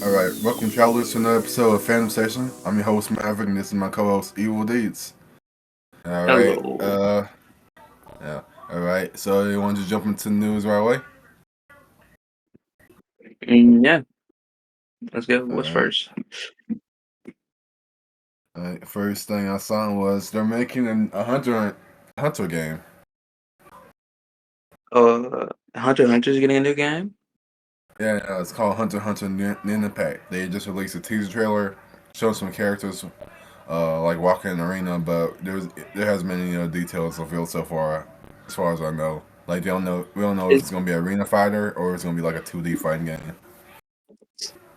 All right, welcome travelers to another episode of Fandom Station. I'm your host Maverick, and this is my co-host Evil Deeds. All right, Hello. yeah, all right. So you want to jump into the news right away? Yeah, let's go. All What's right. first? All right. First thing I saw was they're making a hunter game. Hunter x Hunter's getting a new game. Yeah, it's called Hunter x Hunter Ninja Pack. They just released a teaser trailer, showed some characters, like walking in the arena, but there hasn't been any details revealed so far, as far as I know. Like we don't know if It, it's gonna be an arena fighter or if it's gonna be like a 2D fighting game.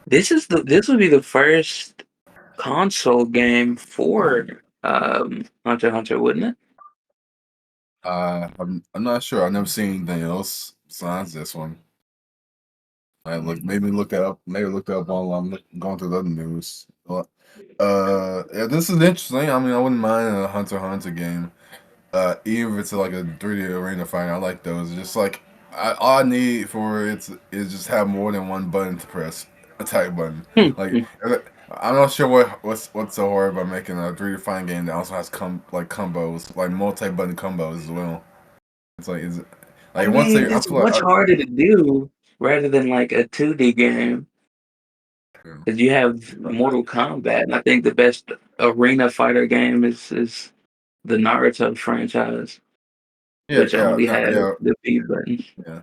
this would be the first console game for Hunter x Hunter, wouldn't it? I'm not sure. I've never seen anything else besides this one. I look maybe look that up. Maybe look that up while I'm going through the other news. Yeah, this is interesting. I mean, I wouldn't mind a Hunter x Hunter game. Even if it's like a 3D arena fighting, I like those. Just like all I need for it is just have more than one button to press, attack button. Like I'm not sure what's so hard about making a 3D fighting game that also has combos, like multi-button combos as well. It's like is I like once mean, they I it's feel like much harder to do rather than like a 2D game because you have Mortal Kombat, and I think the best arena fighter game is the Naruto franchise, yeah which yeah only no, has yeah the B button. yeah.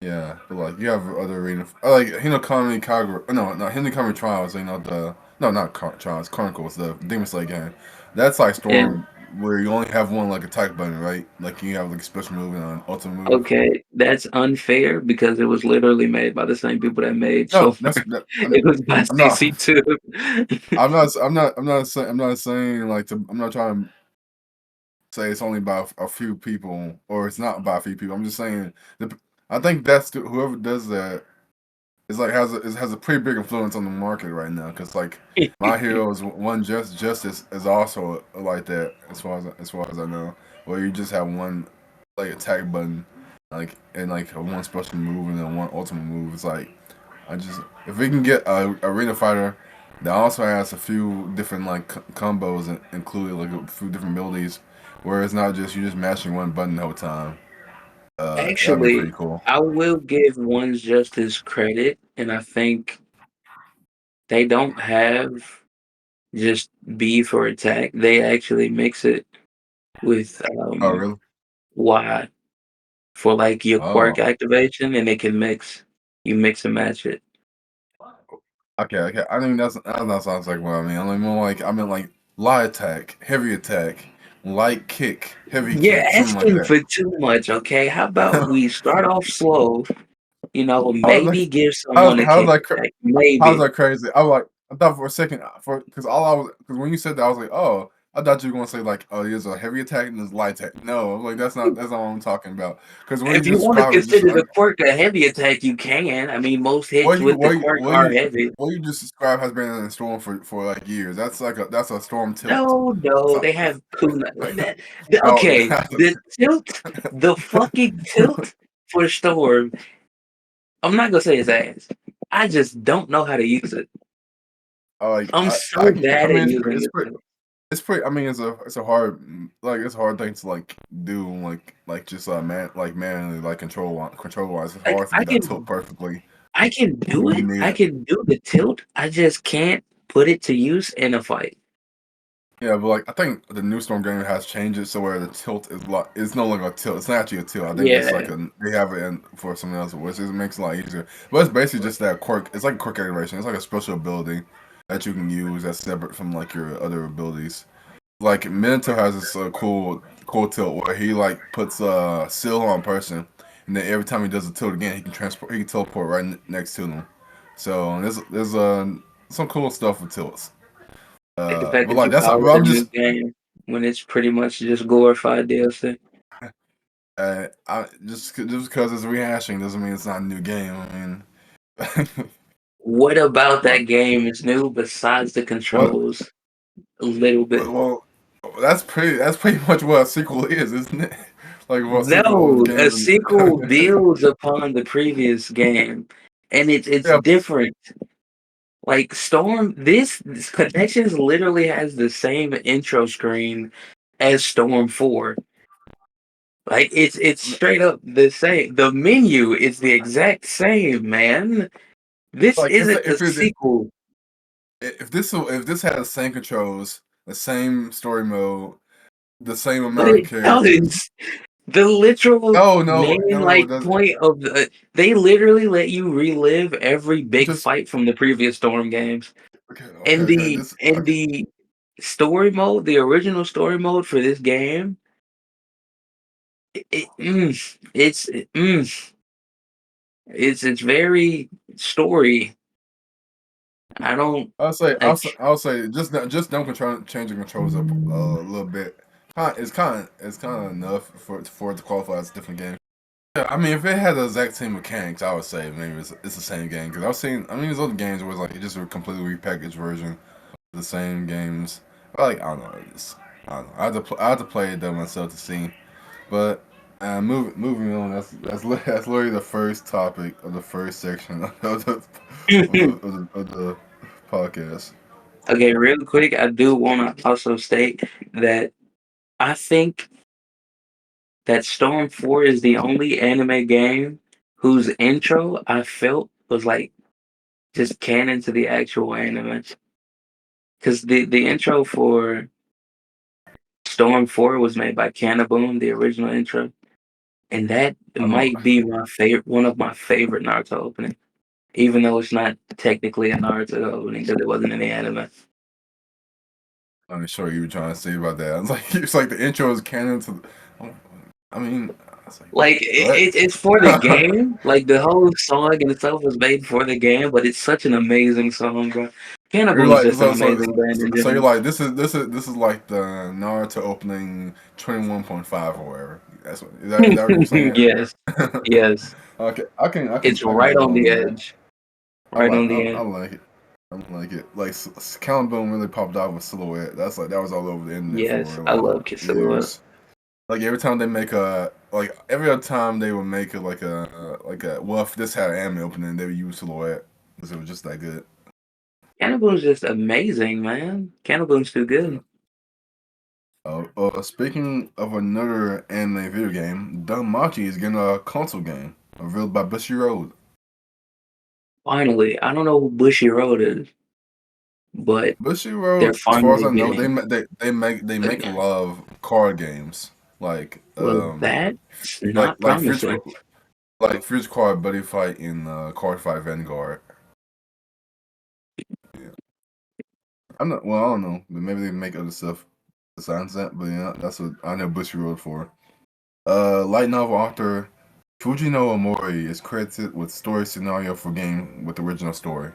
Yeah, but like you have other arena, like Hinokami Kagura. No, Hinokami Trials. The no, not Trials, Chronicles, the Demon Slayer game. That's like And Storm, where you only have one like attack button, right? Like you have like a special move and an ultimate move. okay, that's unfair because it was literally made by the same people that made No, so that's that, it was by I'm not. CC2. I'm not saying I'm not trying to say it's only by a few people or it's not by a few people. I'm just saying I think whoever does that it's like has a pretty big influence on the market right now because like My Heroes One Justice is also like that as far as I know, where you just have one like attack button, like and like a one special move and then one ultimate move. It's like I just if we can get a arena fighter that also has a few different like combos included like a few different abilities, where it's not just you just mashing one button the whole time. That'd be pretty Actually, cool. I will give One's Justice credit, and I think they don't have just beef or attack. They actually mix it with Oh really? Y for like your quirk Oh. activation, and it can mix. You mix and match it. Okay. I think that sounds like what I mean. I mean more like I mean like light attack, heavy attack, light kick, heavy You're kick, something like asking that. for too much, okay? How about we start off slow? I was like, Maybe give someone a how's that kickback. how's Maybe. that crazy? I thought for a second because because when you said that I was like, oh, I thought you were gonna say like, oh, there's a heavy attack and there's light attack. No, I'm like that's not what I'm talking about. Because when you If you just want to described it, just consider the quirk a heavy attack, you can. I mean, most hits with the quirk are heavy. what you just described has been in a storm for like years. That's a storm tilt. No, no, So, they have kuna. oh, Okay, the tilt, the fucking tilt for Storm. I'm not gonna say his ass. I just don't know how to use it. like I'm I so can. I bad at mean, using it. it's pretty. I mean, it's a hard it's a hard thing to like do like just manually like control wise. It's Like hard to get that tilt perfectly I can do when you it. need I it. can do the tilt. I just can't put it to use in a fight. Yeah, but like I think the new Storm game has changed it so where the tilt is like it's no longer a tilt. It's not actually a tilt. I think it's like Yeah. they have it in for something else, which is, makes it a lot easier. But it's basically just that quirk. It's like a quirk activation. It's like a special ability that you can use that's separate from like your other abilities. Like Minato has this cool tilt where he like puts a seal on a person, and then every time he does a tilt again, he can teleport right next to them. So there's some cool stuff with tilts. Like the fact But that like you that's call but it a I'm new just game when it's pretty much just glorified DLC. just because it's rehashing doesn't mean it's not a new game. I mean, What about like that game is new besides the what? controls? A little bit. Well, that's pretty much what a sequel is, isn't it? Like what a sequel of No, a games. sequel builds upon the previous game, and it's Yeah, different. Like Storm, this Connections literally has the same intro screen as Storm 4. Like it's straight up the same. The menu is the exact same, man. This Like isn't a if it sequel. if this had the same controls, the same story mode, the same But amount of it characters. does. The literal main No, it like doesn't. point of they literally let you relive every big Just fight from the previous Storm games. okay. This And okay. the story mode, the original story mode for this game, it's it's very story. I don't like I'll say just don't control change the controls up a little bit. It's kind of enough for it to qualify as a different game. Yeah, I mean, if it had the exact same mechanics, I would say maybe it's the same game. Because I've seen, I mean, there's other games where it's like it's just a completely repackaged version of the same games. But like I don't know, I don't know. I have to play it though myself to see. But moving on, that's literally the first topic of the first section of the podcast. okay, real quick, I do want to also state that I think that Storm 4 is the only anime game whose intro I felt was like just canon to the actual anime. Because the intro for Storm 4 was made by Cannabone, the original intro. And that I don't. might be my favorite, one of my favorite Naruto openings, even though it's not technically a Naruto opening because it wasn't in the anime. I'm sure you were trying to say about that. I was like, it's like the intro is canon to. I mean, I was like, Like what? it's for the game. Like the whole song in itself was made for the game, but it's such an amazing song, bro. You're Cannibal is like just an amazing band in so you're general. like this is like the Naruto opening 21.5 or whatever. Is that what you're saying? Yes, yes. Okay, It's I can right get on along the with that. edge. Right on the I edge. like it. I like it. Like Count Boom really popped out with Silhouette. That's like that was all over the internet Yes, for I like love Kiss Silhouette. years. Like every time they make a like every other time they would make it like a well if this had an anime opening they would use Silhouette because it was just that good. Cannibal is just amazing, man. Cannibal's too Yeah. good. Speaking of another anime video game, Danmachi is getting a console game revealed by Bushy Road. Finally, I don't know who Bushy Road is, but Bushy they're Road, as far as finally I know, getting they a make a game. lot of card games like Well, that's like not like Future promising. like Future Card Buddy Fight in Card Fight Vanguard. Yeah. I'm not well, I don't know, but maybe they make other stuff besides that. But yeah, that's what I know Bushy Road for. Light novel author Fujino Omori is credited with story scenario for game with original story.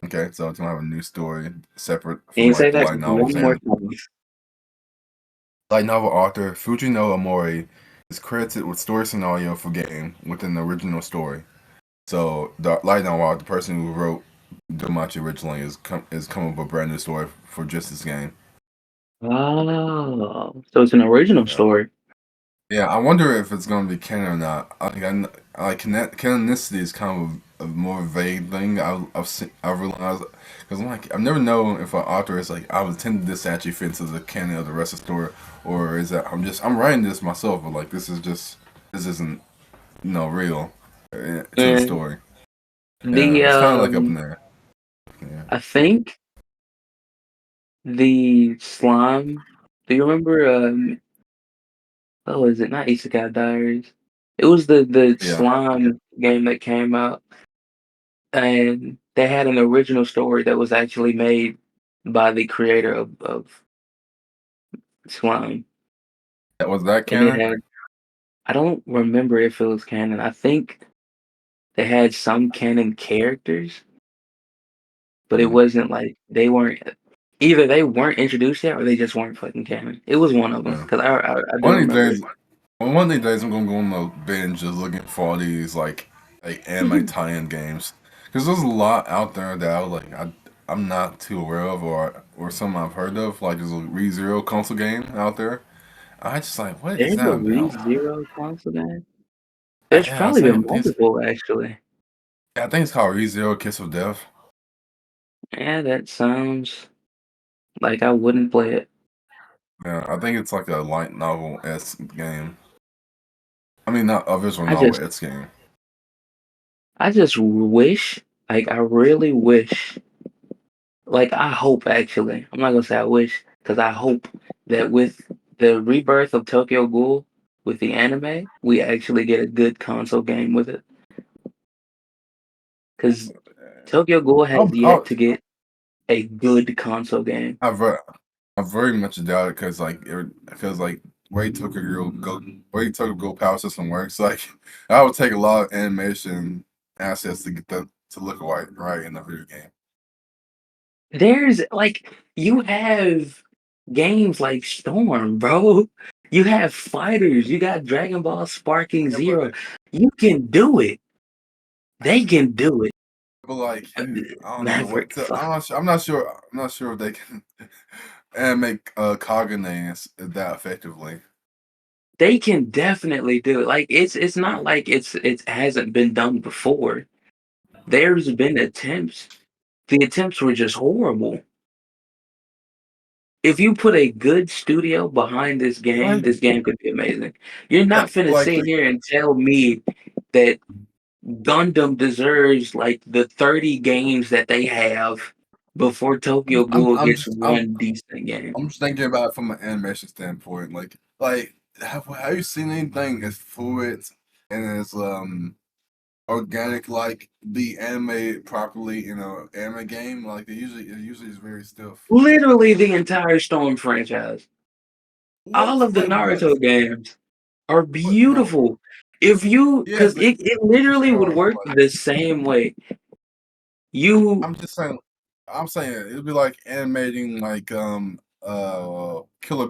Okay, so it's gonna have a new story separate Can from you say like the that light novels one more and time? light novel author Fujino Omori is credited with story scenario for game within the original story. So the light novel author, the person who wrote Domachi originally, is coming up with a brand new story for just this game. Oh, so it's an original Yeah. story. Yeah, I wonder if it's gonna be canon or not. Canonicity is kind of a more vague thing. I've realized because I'm like I've never known if an author is like I was intended this to actually fit into the canon of the rest of the story, or is that I'm writing this myself, but like this isn't real to the And story. the Yeah, it's kind of like up in there. Yeah, I think the slime. Do you remember? Oh, is it not Isekai Diaries? It was the yeah. slime game that came out, and they had an original story that was actually made by the creator of slime, That was that and it canon. had. I don't remember if it was canon. I think they had some canon characters, but it Mm, wasn't like they weren't either they weren't introduced yet or they just weren't fucking canon. It was one of them yeah. because I do One of these remember it. days, one of these days, I'm gonna go on the binge just looking for all these like anime tie-in games because there's a lot out there that I was like I'm not too aware of or some I've heard of. Like there's a ReZero console game out there. I just like what is There's a that about? ReZero console game. There's Yeah, I was probably saying been multiple actually. I think it's called ReZero Kiss of Death. Yeah, that sounds like I wouldn't play it. Yeah, I think it's like a light novel esque game. I mean, not a visual I novel just esque game. I just wish, like I really wish, like I hope actually. I'm not gonna say I wish, because I hope that with the rebirth of Tokyo Ghoul with the anime, we actually get a good console game with it. Because Tokyo Ghoul has I'll, yet to get a good console game. I very, I very much doubt it because like way Tokyo Ghoul power system works. Like, I would take a lot of animation assets to get that to look right in the video game. There's like you have games like Storm, bro. You have fighters. You got Dragon Ball Sparking Yeah, but Zero. You can do it. They can do it. like I don't know what Maverick. to, I'm not sure. I'm not sure if they can animate Kagane that effectively. They can definitely do it. Like it's not like it hasn't been done before. There's been attempts. The attempts were just horrible. If you put a good studio behind Like, this game could be amazing. You're yeah, not finna like sit here and tell me that Gundam deserves like the 30 games that they have before Tokyo Ghoul gets one decent game. I'm just thinking about it from an animation standpoint. Like have you seen anything as fluid and as organic like be animated properly in a anime game? Like it usually is very stiff. Literally the entire Storm franchise. All What? of the Like what? Naruto games are What, bro? beautiful. If you, Yes, because it literally would work but the same way. You, I'm just saying. I'm saying it'd be like animating like Killer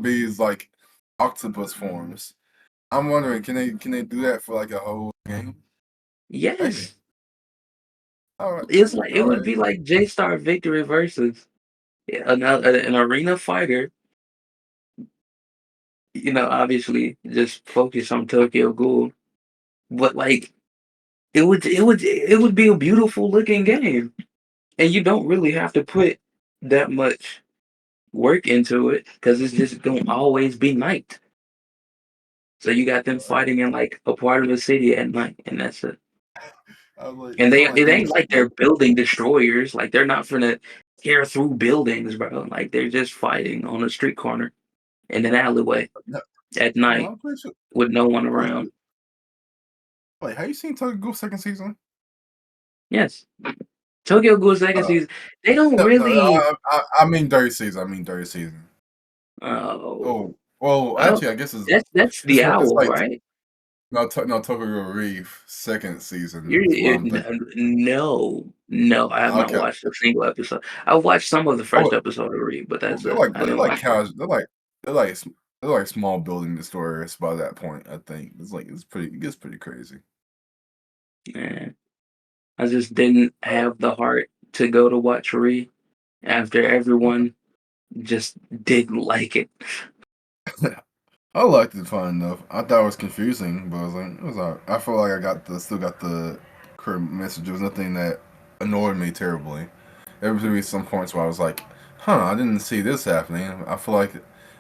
Bees like octopus forms. I'm wondering, can they do that for like a whole game? Maybe. yes, All right. it's like it All would right. be like J Star Victory versus an arena fighter. Obviously just focus on Tokyo Ghoul, but like it would be a beautiful looking game, and you don't really have to put that much work into it because it's just gonna always be night. So you got them All right. fighting in like a part of the city at night, and that's it. I was like, And it's they not like it they ain't just like they're building destroyers. Like they're not finna tear through buildings, bro. Like they're just fighting on a street corner in an alleyway no, at no, night I'm pretty sure. with no one I'm pretty around. sure. Wait, have you seen Tokyo Ghoul second season? Yes, Tokyo Ghoul Second Uh, Season. They don't no, really. I mean third season. I mean third season. Oh, Oh, well, I don't. actually, I guess That's the it's owl, like right? no Tokyo Ghoul Reef second season is what You're I'm thinking. no. I have not Okay. watched a single episode. I watched some of the Oh, first episode of Reed, but well, that's it. I they're didn't like watch it. casual. They're like small building destroyers by that point. I think it's like it gets pretty crazy. Yeah. I just didn't have the heart to go to watch Reed after everyone just didn't like it. I liked it fine enough. I thought it was confusing, but it was alright. I feel like still got the clear message. There was nothing that annoyed me terribly. There was be some points where I was like, "Huh, I didn't see this happening." I feel like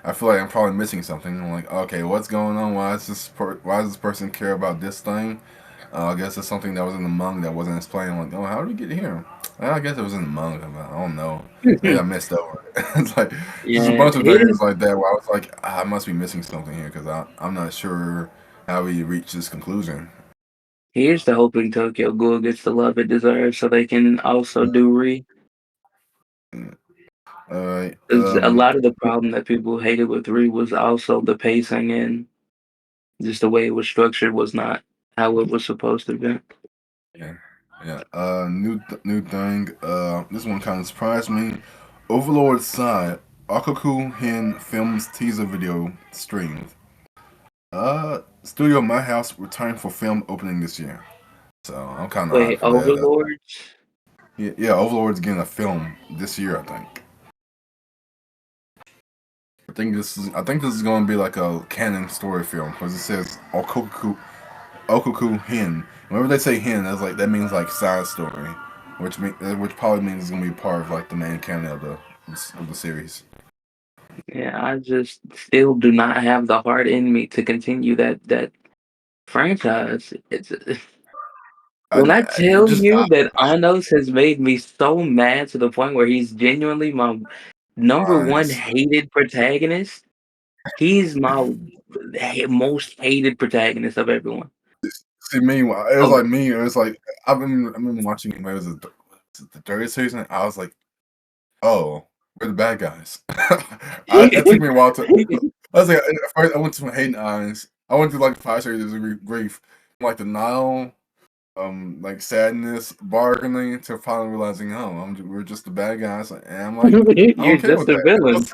I'm probably missing something. I'm like, "Okay, what's going on? Why does this person care about this thing?" I guess it's something that was in the manga that wasn't explained. I'm like, "Oh, how did we get here?" I guess it was in the manga, but I don't know. Maybe I missed over it. It's like just a Yeah, bunch of things like that where I was like, I must be missing something here because I'm not sure how we reach this conclusion. here's to hoping Tokyo Ghoul gets the love it deserves so they can also do Reed. All right. 'Cause a lot of the problem that people hated with Reed was also the pacing and just the way it was structured was not how it was supposed to be. Yeah. Yeah. New thing. This one kind of surprised me. Overlord side. Akaku Hin films teaser video streamed. Studio My House returned for film opening this year. So I'm kind of hyped Wait, for that. Overlords? Yeah, Overlord's getting a film this year. I think. I think this is going to be like a canon story film because it says Okuku Hin. Whenever they say Hin, that means like side story. which probably means it's gonna be part of like the main canon of the series. Yeah, I just still do not have the heart in me to continue that franchise. It's when I It tell just you that Anos has made me so mad to the point where he's genuinely my number one honest. hated protagonist. He's my most hated protagonist of everyone. See, me, it was Of like me. It was like I've been watching. It was the third season. I was like, oh, we're the bad guys. It took me a while to. I was like, at first I went to hating eyes. I went through like 5 series of grief, like the Nile, like sadness, bargaining, to finally realizing, oh, we're just the bad guys, and I'm like, I'm You're okay with just a villain.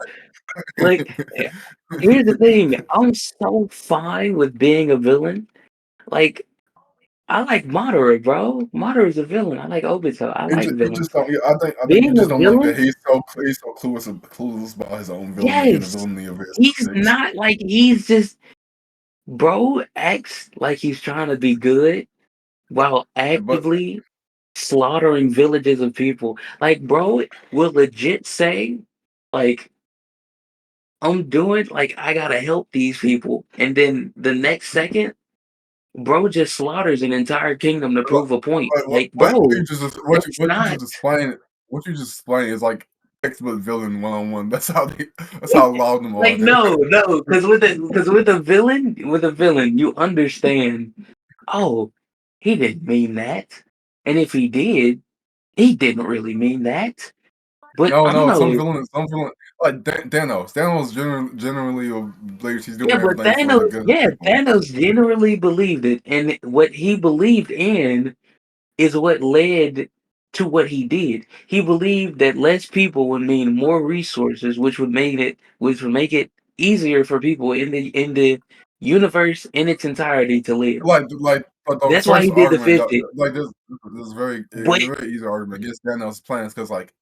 Like, that. here's the thing. I'm so fine with being a villain. Like, I like Madara, bro. Madara's a villain. I like Obito. I like It just villains. don't. Yeah, I think you Being a just don't like that villain, he's so clueless about his own villainy and the yes. villainy of his He's mistakes. not like he's just bro acts like he's trying to be good while But actively slaughtering villages of people. Like, bro will legit say, like, I'm doing like I gotta help these people. And then the next second, bro just slaughters an entire kingdom to prove a point. Like, what you bro, that's what you not just explained is like textbook villain 1-on-1. That's how loud them like are there. no, because with a villain, you understand, oh, he didn't mean that. And if he didn't really mean that. But No, no, Ano, some villain like Thanos. Thanos generally believes he's doing yeah, but everything for the good of the people. Thanos generally believed it, and what he believed in is what led to what he did. He believed that less people would mean more resources, which would make it easier for people in the universe in its entirety to live. But the That's why first he did the argument, 50. like But it's a very easy argument against Thanos' plans because like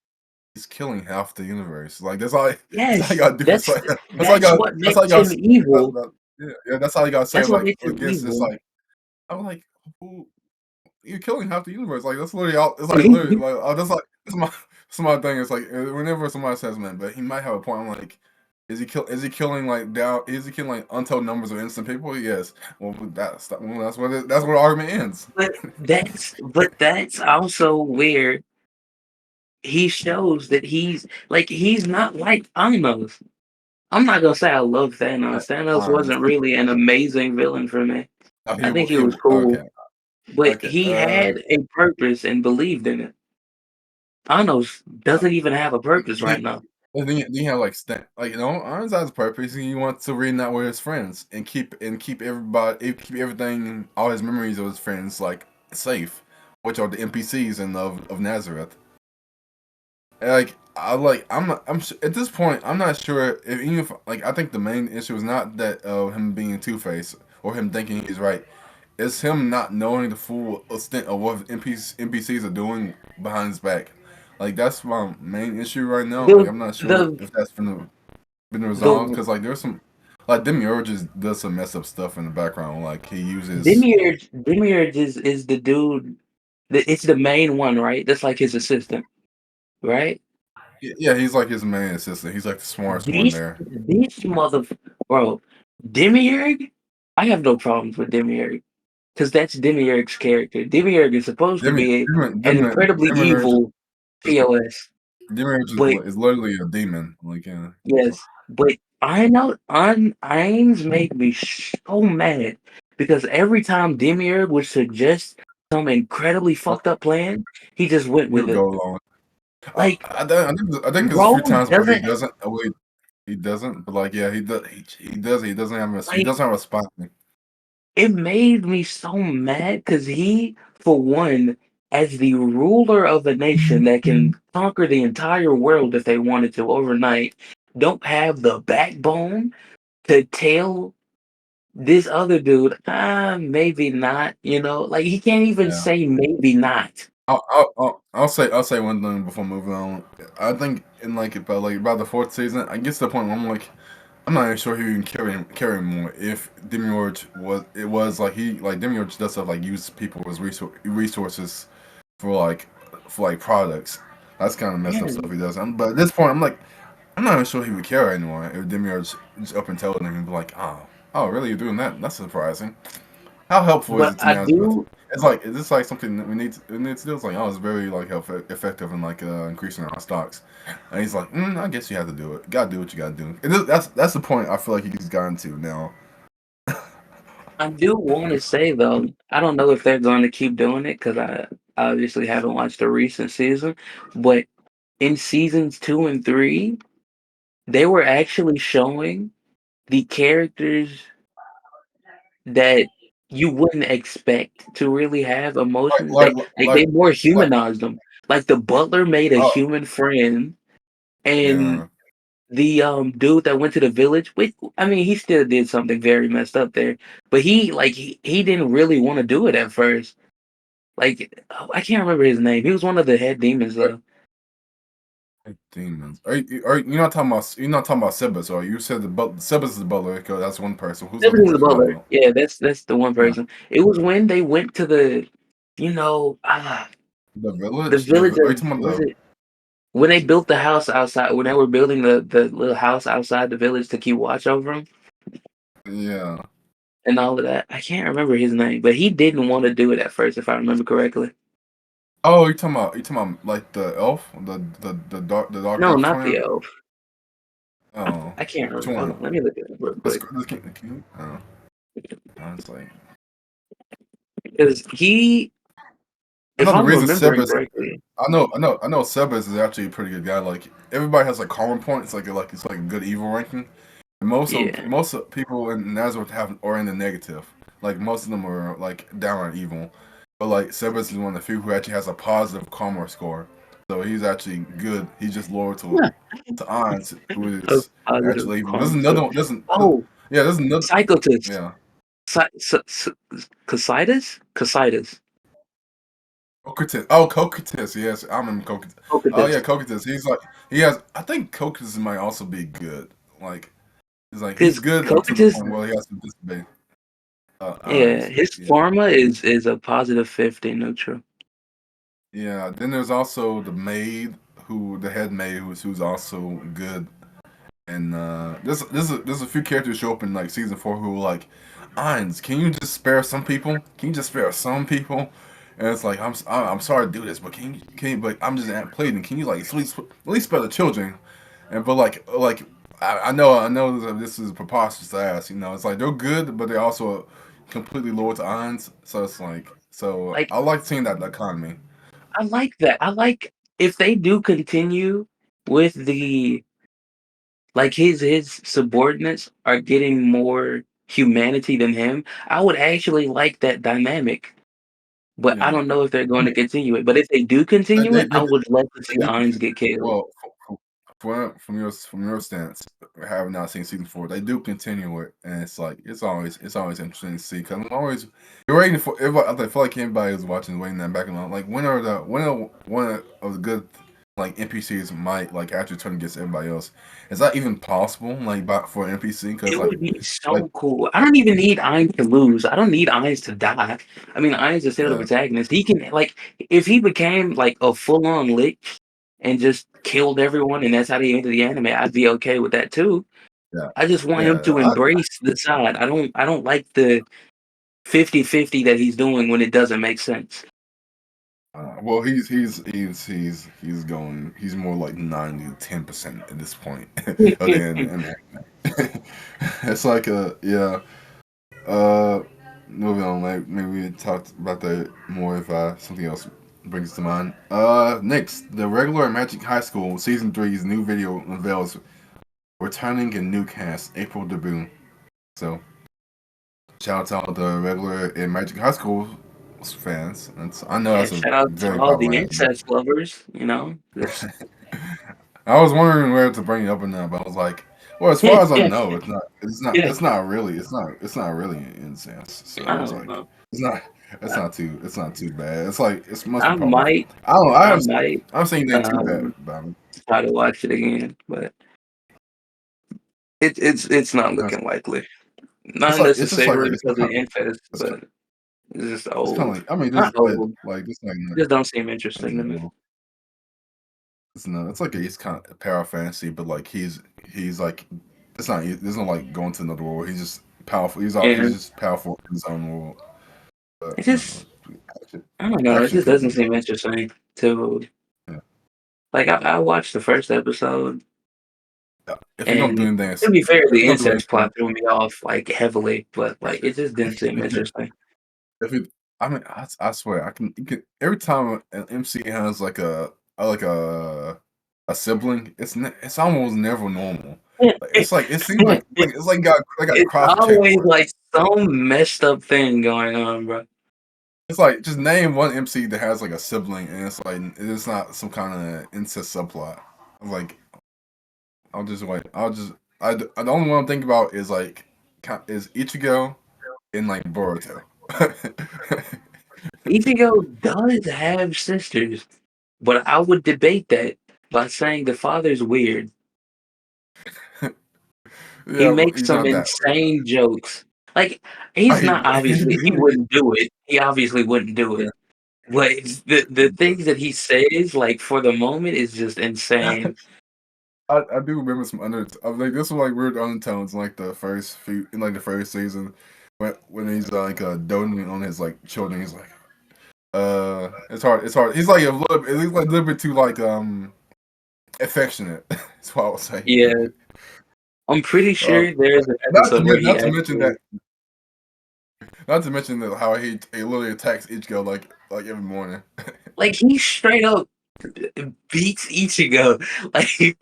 he's killing half the universe. Like that's all you yes, gotta do. that's what That's all you makes got. him evil. Yeah, that's all you gotta say. That's what Like makes him against this, evil. like I'm like, who, you're killing half the universe. Like that's literally all. It's like literally like that's my thing. It's like whenever somebody says, man, but he might have a point. I'm like, is he killing like down? Is he killing like untold numbers of innocent people? Yes. Well, that's where the argument ends. But that's also where he shows that he's not like Thanos. I'm not gonna say I love Uh, Thanos. Thanos Honest. wasn't really an amazing villain for me. I think he was Okay, cool, but okay. he had a purpose and believed in it. Thanos Uh, doesn't even have a purpose he, right now. then you have like like Arns has a purpose. He wants to reunite with his friends and keep everything, all his memories of his friends like safe, which are the NPCs and of Nazareth. Like at this point I'm not sure if even if like I think the main issue is not that him being Two-Face or him thinking he's right. It's him not knowing the full extent of what NPCs are doing behind his back. Like that's my main issue right now. Like The I'm not sure the if that's been resolved the because like there's some like Demiurge just does some mess up stuff in the background. Like he uses Demiurge is the dude. It's the main one, right? That's like his assistant, right? yeah, he's like his main assistant. He's like the smartest one there. This mother, bro, Demiurge. I have no problems with Demiurge because that's Demiurge's character. Demiurge is supposed to Demi, be an Demi, incredibly Demiurge evil POS, Demiurge but is literally a demon. Like, yes, but I know Ainz made me so mad because every time Demiurge would suggest some incredibly uh, fucked up plan, he just went he with would it. go along. Like, I think there's a bro few times where he doesn't doesn't. Oh, wait, he doesn't. But like, yeah, he does. He does. He like doesn't have a spot. it made me so mad because he, for one, as the ruler of a nation that can conquer the entire world if they wanted to overnight, don't have the backbone to tell this other dude, maybe not, like he can't even Yeah. say maybe not. I'll say one thing before moving on. I think in about the fourth season, I guess the point where I'm like, I'm not even sure he can carry more. If Demiurge was like Demiurge does stuff like use people as resources for like for like products. That's kind of messed up Yeah, stuff he does. But at this point, I'm like, I'm not even sure he would care anymore if Demiurge just up and telling him and be like, oh, really? You're doing that? That's surprising. How helpful is but it to I manage? do It's like, is this like something that we need to do? It's like, oh, it's very like effective in like increasing our stocks. And he's like, I guess you have to do it. Gotta do what you gotta do. That's the point I feel like he's gotten to now. I do want to say though, I don't know if they're going to keep doing it because I obviously haven't watched the recent season, but in seasons 2 and 3, they were actually showing the characters that you wouldn't expect to really have emotions. They more Like, humanized them. Like the butler made a oh, human friend, and yeah. the dude that went to the village, which I mean, he still did something very messed up there, but he didn't really want to do it at first. Like I can't remember his name. He was one of the head demons though. Demons. You're not talking about Sebas, or you said Sebas is the butler. Okay, that's one person. Who's the other Definitely the person you talking butler. about? Yeah, that's the one Yeah. person. It was when they went to the, you know, The the village. village Are you of talking was about it when they built the house outside when they were building the little house outside the village to keep watch over them the? Yeah. and all of that. I can't remember his name, but he didn't want to do it at first, if I remember correctly. Oh, you talking about like the elf, the dark No, elf not the twin. elf. Oh, I can't which remember. Hold one? on, let me look it up real quick. The king. Oh, it's like Because he, I if know the I'm reason remembering Sebas. correctly, I know Sebas is actually a pretty good guy. Like everybody has like common points. It's like a good evil ranking. And yeah, most of people in Nazareth have are in the negative. Like most of them are like downright evil. But like Sebas is one of the few who actually has a positive karma score. So he's actually good. He's just loyal to Ans, who a is positive actually evil. There's karma another score. one. Oh, Yeah, there's another. Psychotus. Yeah, Casitas? Casitas. Cocytus. Oh, Cocytus. Yes, I remember Cocytus. Oh Cocytus. yeah, Cocytus. He's like he has. I think Cocytus might also be good. Like he's Because good up to the Cocytus, point where he has to disobey yeah, Ans. his Yeah. karma is a positive 50 neutral. Yeah, then there's also the head maid, who's also good. And there's a few characters show up in like season 4 who are like, Ainz, can you just spare some people? Can you just spare some people? And it's like I'm sorry to do this, but but I'm just pleading. Can you like at least spare the children? And but I know that this is preposterous to ask. You know, it's like they're good, but they're also completely loyal to Ainz. So it's like Like, I like seeing that dichotomy. I like that. I like if they do continue with the like his subordinates are getting more humanity than him. I would actually like that dynamic. But I Yeah. don't know if they're going to continue it. But if they do continue it, I They would love to see do Ainz continue. get killed. Well, from your stance, having not seen season 4, they do continue it, and it's like it's always interesting to see. Cause I'm always you're waiting for everybody. I feel like anybody who's watching waiting that back and like when are one of the good like NPCs might like actually turn against everybody else. Is that even possible? Like for an NPC? Because It would be like so cool. I don't even need Ainz to lose. I don't need Ainz to die. I mean, Ainz is still the yeah protagonist. He can like if he became like a full on lich and just killed everyone, and that's how they ended the anime. I'd be okay with that too. yeah I just want him yeah. to embrace the side. I don't like the 50-50 that he's doing when it doesn't make sense. Well, he's going. He's more like 90 to 10% at this point of the end. It's like yeah. Uh, moving on. Maybe we talk about that more if something else brings to mind. Next, the regular Magic High School season three's new video unveils returning and new cast April debut. So shout out to the regular in Magic High School fans. I know Yeah, that's a shout out to very all popular the anime. incest lovers. Just I was wondering where to bring it up or not, but I was like, well, as far as I yeah, know, yeah. it's not really incense. So I it's don't like, know. it's not, I, it's not too bad. It's like, it must be I probably, might, I don't know. I might I haven't seen anything too bad um about it. try to watch it again, but it's not Because looking likely. Not it's just like, necessarily because of incest, it's, but. It's just It's kind of old. like I mean, Not just old. like this like Just don't seem it's interesting to me. no, it's no, it's like he's kind of power fantasy, but like he's like it's not there's no like going to another world. He's just powerful. He's And just powerful in his own world. But it I don't know. just I don't know, it Action just could doesn't be seem interesting to yeah. like, I watched the first episode, Yeah. If you're gonna do and anything, to be fair, if the you're gonna do incest anything, plot threw me off, like, heavily, but, like, it just didn't seem interesting. if it, I mean, I swear, you can every time an MC has like like a sibling, it's almost never normal. Like, it's like it seems like it's like It's cross check always, work. like, some messed up thing going on, bro. It's like just name one MC that has like a sibling, and it's like it's not some kind of incest subplot. I'm like, I'll just wait. The only one I'm thinking about is like is Ichigo in like Boruto. Ichigo does have sisters, but I would debate that by saying the father's weird. He Yeah, but makes he's some not that. insane jokes. Like, he's He, not obviously he wouldn't do it. He obviously wouldn't do yeah, it. But the things that he says, like, for the moment is just insane. I do remember some under. I was like this was like weird undertones in like the first few in like the first season when he's like doting on his like children. He's like, it's hard. It's hard. He's like a little. He's like a little bit too like affectionate. That's what I was saying. Yeah, I'm pretty sure there's an Not episode where he not to mention that actually not to mention that how he literally attacks Ichigo like every morning. like, he straight up beats Ichigo. Like,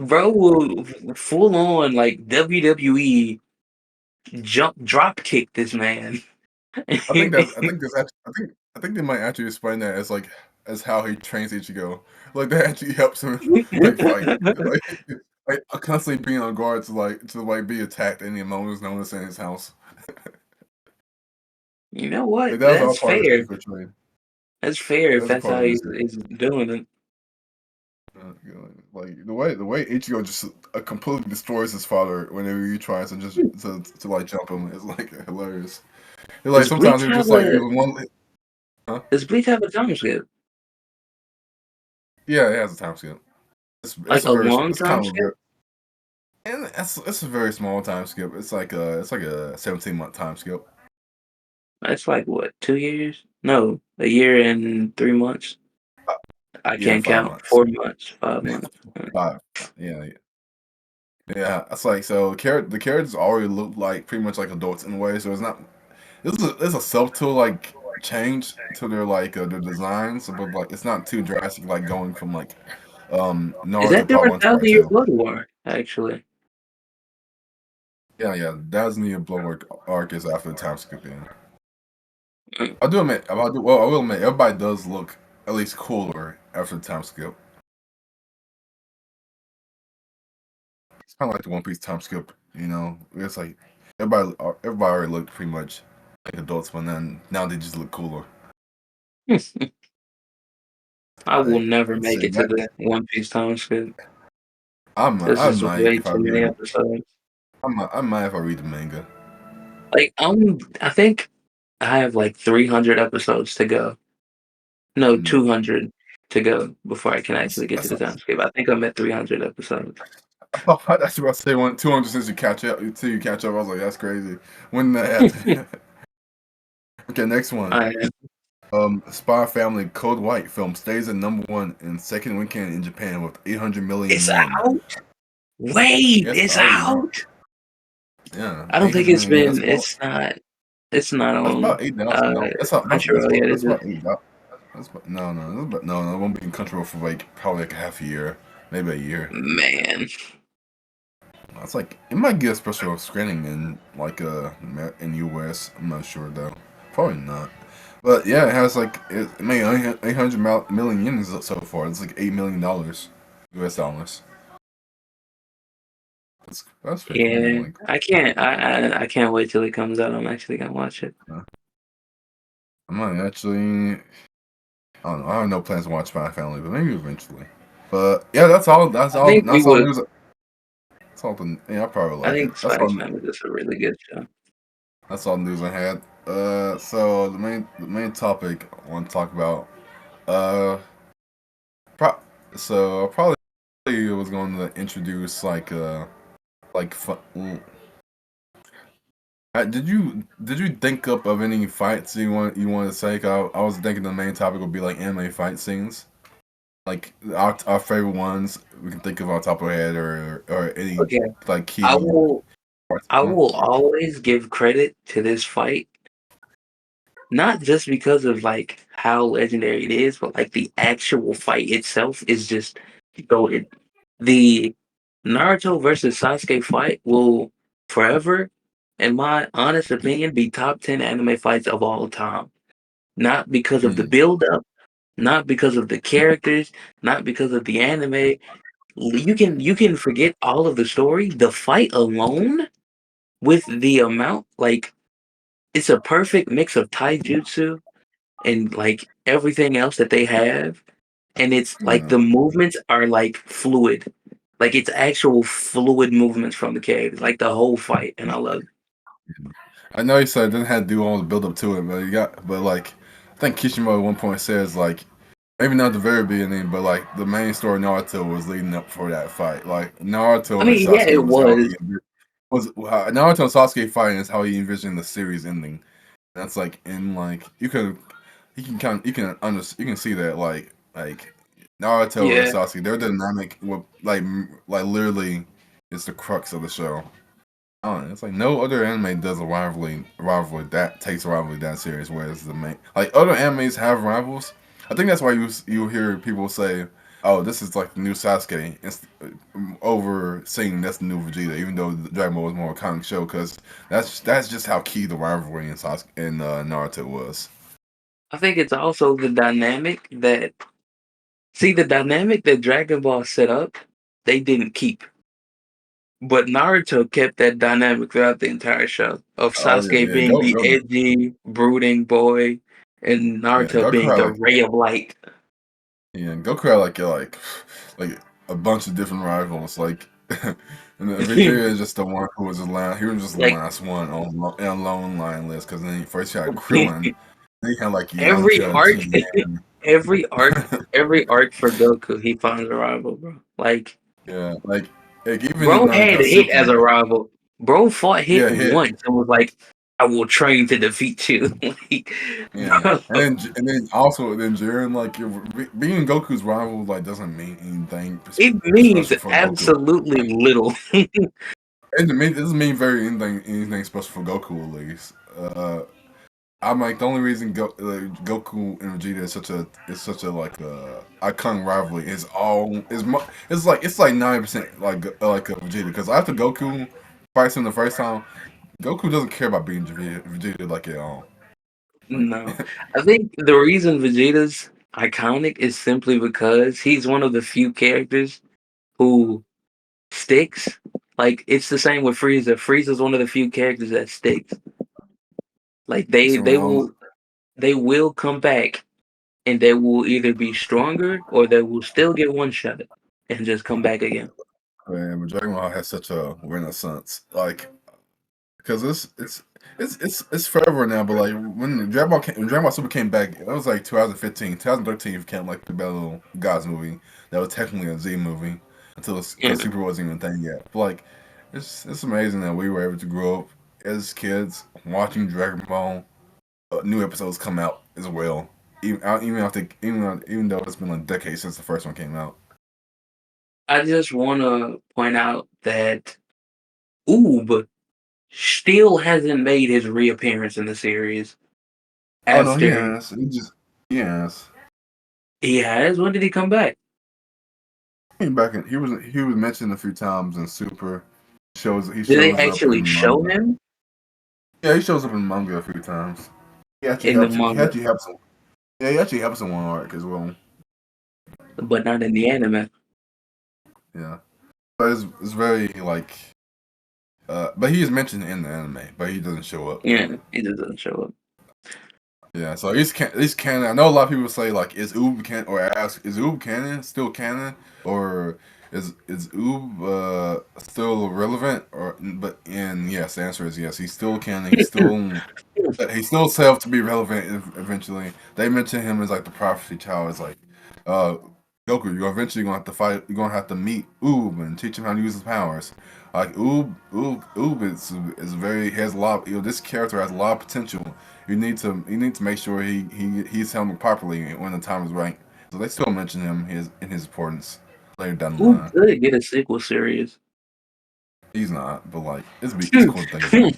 bro will full on, like, WWE drop kick this man. I think they might actually explain that as like as how he trains Ichigo. Like that actually helps him like fight. Like constantly being on guard to like be attacked any moment known in his house. You know what? Like that was all That's part of his fair. secret training. That's fair That if was a that's part how of his secret. he's doing it. You know, like the way Ichigo just completely destroys his father whenever he tries to just to like jump him is like hilarious. Like Does sometimes Bleach he was have just like it a was one. Huh? does Bleach have a time skip? Yeah, it has a time skip. Like a long It's time kind of a skip? very and it's a very small time skip. It's like a 17-month time skip. That's like what, 2 years? No, a year and 3 months. Uh, I yeah, can't count. 5 months. 4 months, 5 months. Five. Yeah, yeah. It's like so. The characters already look like pretty much like adults in a way. So it's not. This is a subtle like change to their designs, but like it's not too drastic. Like going from like Is that Naruto Part during One to Thousand Part Year Two. Blood War? Actually, Yeah, yeah. That's the Bloodwork arc is after the time skip. Yeah. Mm. I do admit. Well, I will admit. Everybody does look at least cooler after the time skip. It's kind of like the One Piece time skip. You know, it's like everybody already looked pretty much like adults, but then now they just look cooler. I will Like, never let's make see. it to the One Piece time skip. This I is might way if I too read many them. episodes. I might if I read the manga. Like, I think I have like 300 episodes to go. No, Mm, 200 to go before I can actually get to that's the time skip. I think I'm at 300 episodes. oh, that's what I say. 200 since you catch up. Until you catch up, I was like, that's crazy. When did that happen? Okay, next one. I am. Spy Family Code White film stays at #1 in second weekend in Japan with 800 million It's yen. out. Wait, Yes, it's already out. out. Yeah, I don't think 800 it's million yen. been. It's not That's on about $8,000. Crunchyroll yet, That's is it? about $8. No, it won't be in control for like probably like a half a year, maybe a year. Man, It's like it might get a special screening in like in US. I'm not sure though. Probably not. But yeah, it has like it made 800 million yen so far. It's like $8 million US dollars. That's pretty cool. yeah, Like I can't. I can't wait till it comes out. I'm actually gonna watch it. uh, I might actually. I don't know. I have no plans to watch Spy Family, but maybe eventually. But yeah, that's all. I think we That's all would. news. That's all. Yeah, I probably I like it. think Spy Family is a really good show. That's all the news I had. So the main topic I want to talk about. Uh, pro- so I probably was going to introduce like did you think up of any fights you want to say? 'Cause I was thinking the main topic would be like anime fight scenes, like our favorite ones we can think of on top of our head, or any Okay, like I key will. parts I of them. will always give credit to this fight, not just because of like how legendary it is, but like the actual fight itself is just goated. The Naruto versus Sasuke fight will forever, in my honest opinion, be top 10 anime fights of all time. Not because of the Mm, build up, not because of the characters, not because of the anime. You can forget all of the story. The fight alone with the amount, like, it's a perfect mix of taijutsu and like everything else that they have, and it's like yeah. the movements are like fluid. Like it's actual fluid movements from the characters, like the whole fight, and I love it. I know you said it didn't have to do all the build up to it, but like I think Kishimoto at one point says like maybe not the very beginning, but like the main story of Naruto was leading up for that fight. Like I Naruto and mean, yeah, Sasuke it was how was. he was Naruto and Sasuke fighting is how he envisioned the series ending. That's like in like you can see that like Naruto and Yeah, Sasuke their dynamic like literally is the crux of the show. I don't know, it's like no other anime does a rivalry that takes a rivalry that serious. Whereas the main like other animes have rivals. I think that's why you hear people say, "Oh, this is like the new Sasuke," over saying that's the new Vegeta, even though Dragon Ball was more a comic show, because that's just how key the rivalry in Sasuke and Naruto was. I think it's also the dynamic that Dragon Ball set up, they didn't keep. But Naruto kept that dynamic throughout the entire show of Oh yeah, Sasuke yeah, being the edgy, brooding boy, and Naruto Goku being had the like ray of light. Goku had like a bunch of different rivals. Like, and then Vegeta is just the one who was the last. He was just the Like last one on lone line list. Because then first he had Krillin, then he had like every Yamcha and arc, Tien. every arc, every arc for Goku, he finds a rival, bro. Yeah, like even in Bro like had a Hit super as a rival. Bro fought Hit yeah hit once and was like, "I will train to defeat you." Like, yeah, bro, and then also then Jiren like being Goku's rival like doesn't mean anything it means special for Goku. absolutely little. It doesn't mean very anything special for Goku at least. I'm like the only reason Goku and Vegeta is such a like iconic rivalry it's like 90% like Vegeta because after Goku fights him the first time, Goku doesn't care about being Vegeta like at all. Like, No. I think the reason Vegeta's iconic is simply because he's one of the few characters who sticks. Like it's the same with Frieza. Frieza's one of the few characters that sticks. Like they it's they around. will they will come back and they will either be stronger or they will still get one shot and just come back again. Man, but Dragon Ball has such a renaissance. Like because it's forever now, but like when Dragon Ball Super came back, it was like 2015, 2013 came like the Battle Gods movie that was technically a Z movie until Yeah. because Super wasn't even a thing yet. But like it's amazing that we were able to grow up as kids watching Dragon Ball. New episodes come out as well, even though it's been a decade since the first one came out. I just wanna point out that Oob still hasn't made his reappearance in the series Oh no, he after has. He has. he has. When did he come back? Came back and he was mentioned a few times in Super. He Did they shows up actually in show manga. him Yeah, he shows up in manga a few times. He actually in the helps. He manga, actually helps. Yeah, he actually helps in one arc as well. but not in the anime? Yeah, but it's very like. But he is mentioned in the anime, but he doesn't show up Yeah, in. he just doesn't show up. Yeah, so he's canon. I know a lot of people say like, is Oob canon or ask, is Oob canon still canon or is Oob still relevant or but and yes, the answer is yes. He still can. He still set up to be relevant eventually. They mention him as like the prophecy child. It's like, uh, Goku, you're eventually gonna have to fight. You're gonna have to meet Oob and teach him how to use his powers. Like Oob is very has a lot. This character has a lot of potential. You need to make sure he's handled properly when the time is right. So they still mention him in his importance later down the Who line. could get a sequel series? He's not, but like it's cool to think about.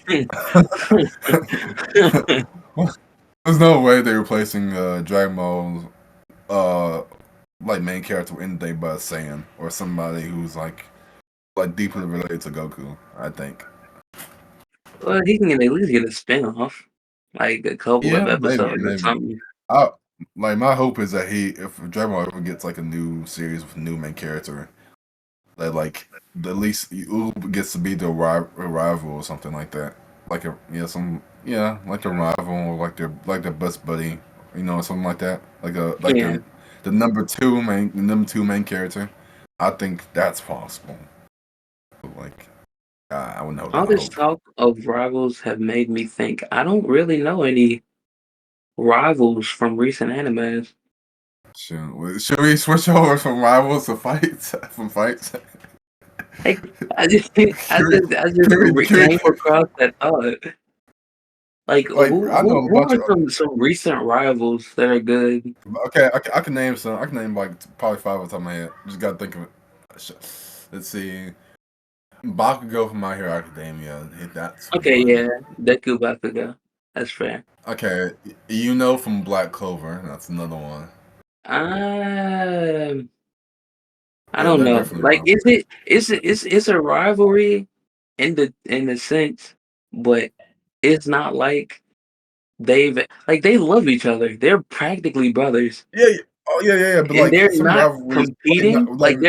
There's no way they're replacing Dragon Ball's uh like main character with anything but a Saiyan or somebody who's like deeply related to Goku. I think. Well, he can at least get a spin-off, like a couple of Yeah, episodes or maybe. something. I like my hope is that if Dragon Ball ever gets like a new series with a new main character, that like at least Uub gets to be the rival or something like that. Like a like a rival or like their best buddy, something like that. Like Yeah. the number two main character. I think that's possible. But like I wouldn't hold All out this hope. talk of rivals have made me think I don't really know any rivals from recent animes. Should we switch over from rivals to fights from fights? Like I just Can we, I just came across that thought. Like like I know a who bunch are of some recent rivals that are good? okay, I can name some. I can name like probably five off the top of my head. Just gotta think of it. Let's see. Bakugo from My Hero Academia. That's Okay, one. yeah, Deku Bakugo. That's fair. Okay, Yuno from Black Clover. That's another one. Um, I Yeah, don't they're know. definitely Like, wrong. it's a rivalry in the sense, but it's not like they love each other. They're practically brothers, Yeah, yeah. Oh yeah. But and like they're some not rivalries, like competing. not like Like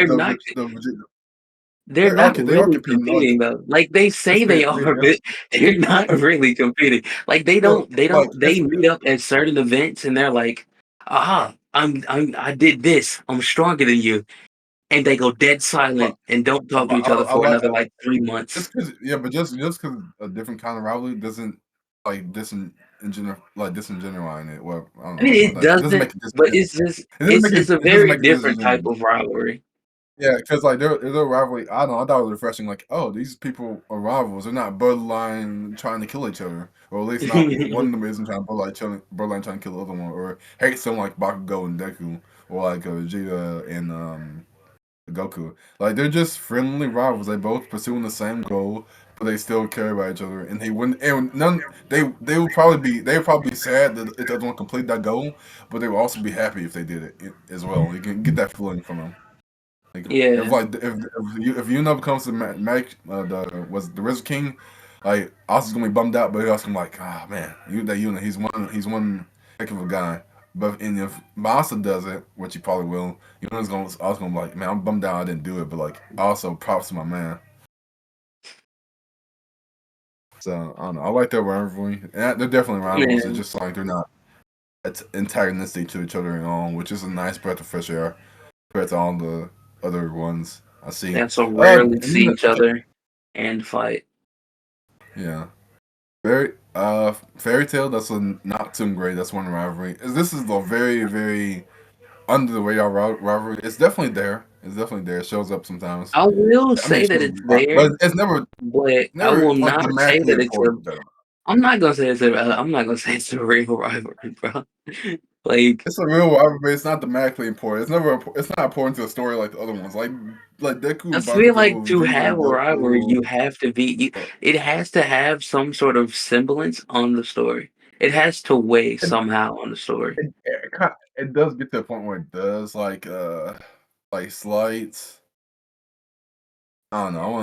they're not they are really competing. Like competing though. Like they say they they they are, but they're not really competing. Like well like they meet up at certain events and they're like, aha, I did this. I'm stronger than you. And they go dead but, silent and don't talk to but each other I for like another like 3 months. just because yeah, but just because a different kind of rivalry doesn't like disingenuine it. Well, I don't I mean, know. it Like it doesn't doesn't, make it but it's just it doesn't make it's a it doesn't very make it different type disingenuous. of rivalry. Yeah, because like their rivalry, I don't know. I thought it was refreshing. Like, oh, these people are rivals. They're not bloodline trying to kill each other, or at least not one of them isn't trying to bloodline trying to kill the other one, or hate someone like Bakugo and Deku, or like Vegeta and Goku. Like they're just friendly rivals. They both pursuing the same goal, but they still care about each other. And they wouldn't. And none. They would probably be sad that if the other one complete that goal, but they would also be happy if they did it as well. You can get that feeling from them. Like Yeah, if you know comes to Magic the was the Rizzo King, like Austin's gonna be bummed out, but he also gonna be like, ah man, he's one heck of a guy. But and if Masa does it, which he probably will, Yuna's gonna also gonna be like, man, I'm bummed out I didn't do it, but like also props to my man. So I don't know. I like their rivalry. And they're definitely rivals. It's man, just like they're not antagonistic to each other at all, which is a nice breath of fresh air compared to all the other ones I they see. also rarely And see each other and fight. yeah. Fairy Tale, that's a not too great. That's one rivalry. This is a very, very under the radar rivalry. It's definitely there. It's definitely there. It shows up sometimes. I will I mean, say it that shows up it's a lot, but there, it's never, but I never will like not say dramatically that it's a. important though. I'm not gonna say it's a. I'm not gonna say it's a real rivalry, bro. Like It's a real rivalry, but it's not dramatically important. It's not important to the story like the other ones. Like Deku I and feel like Bakugo, to Vegeta have and a rivalry, Goku. you have to be. It has to have some sort of semblance on the story. It has to weigh It, somehow on the story. it does get to a point where it does like slight. I don't know.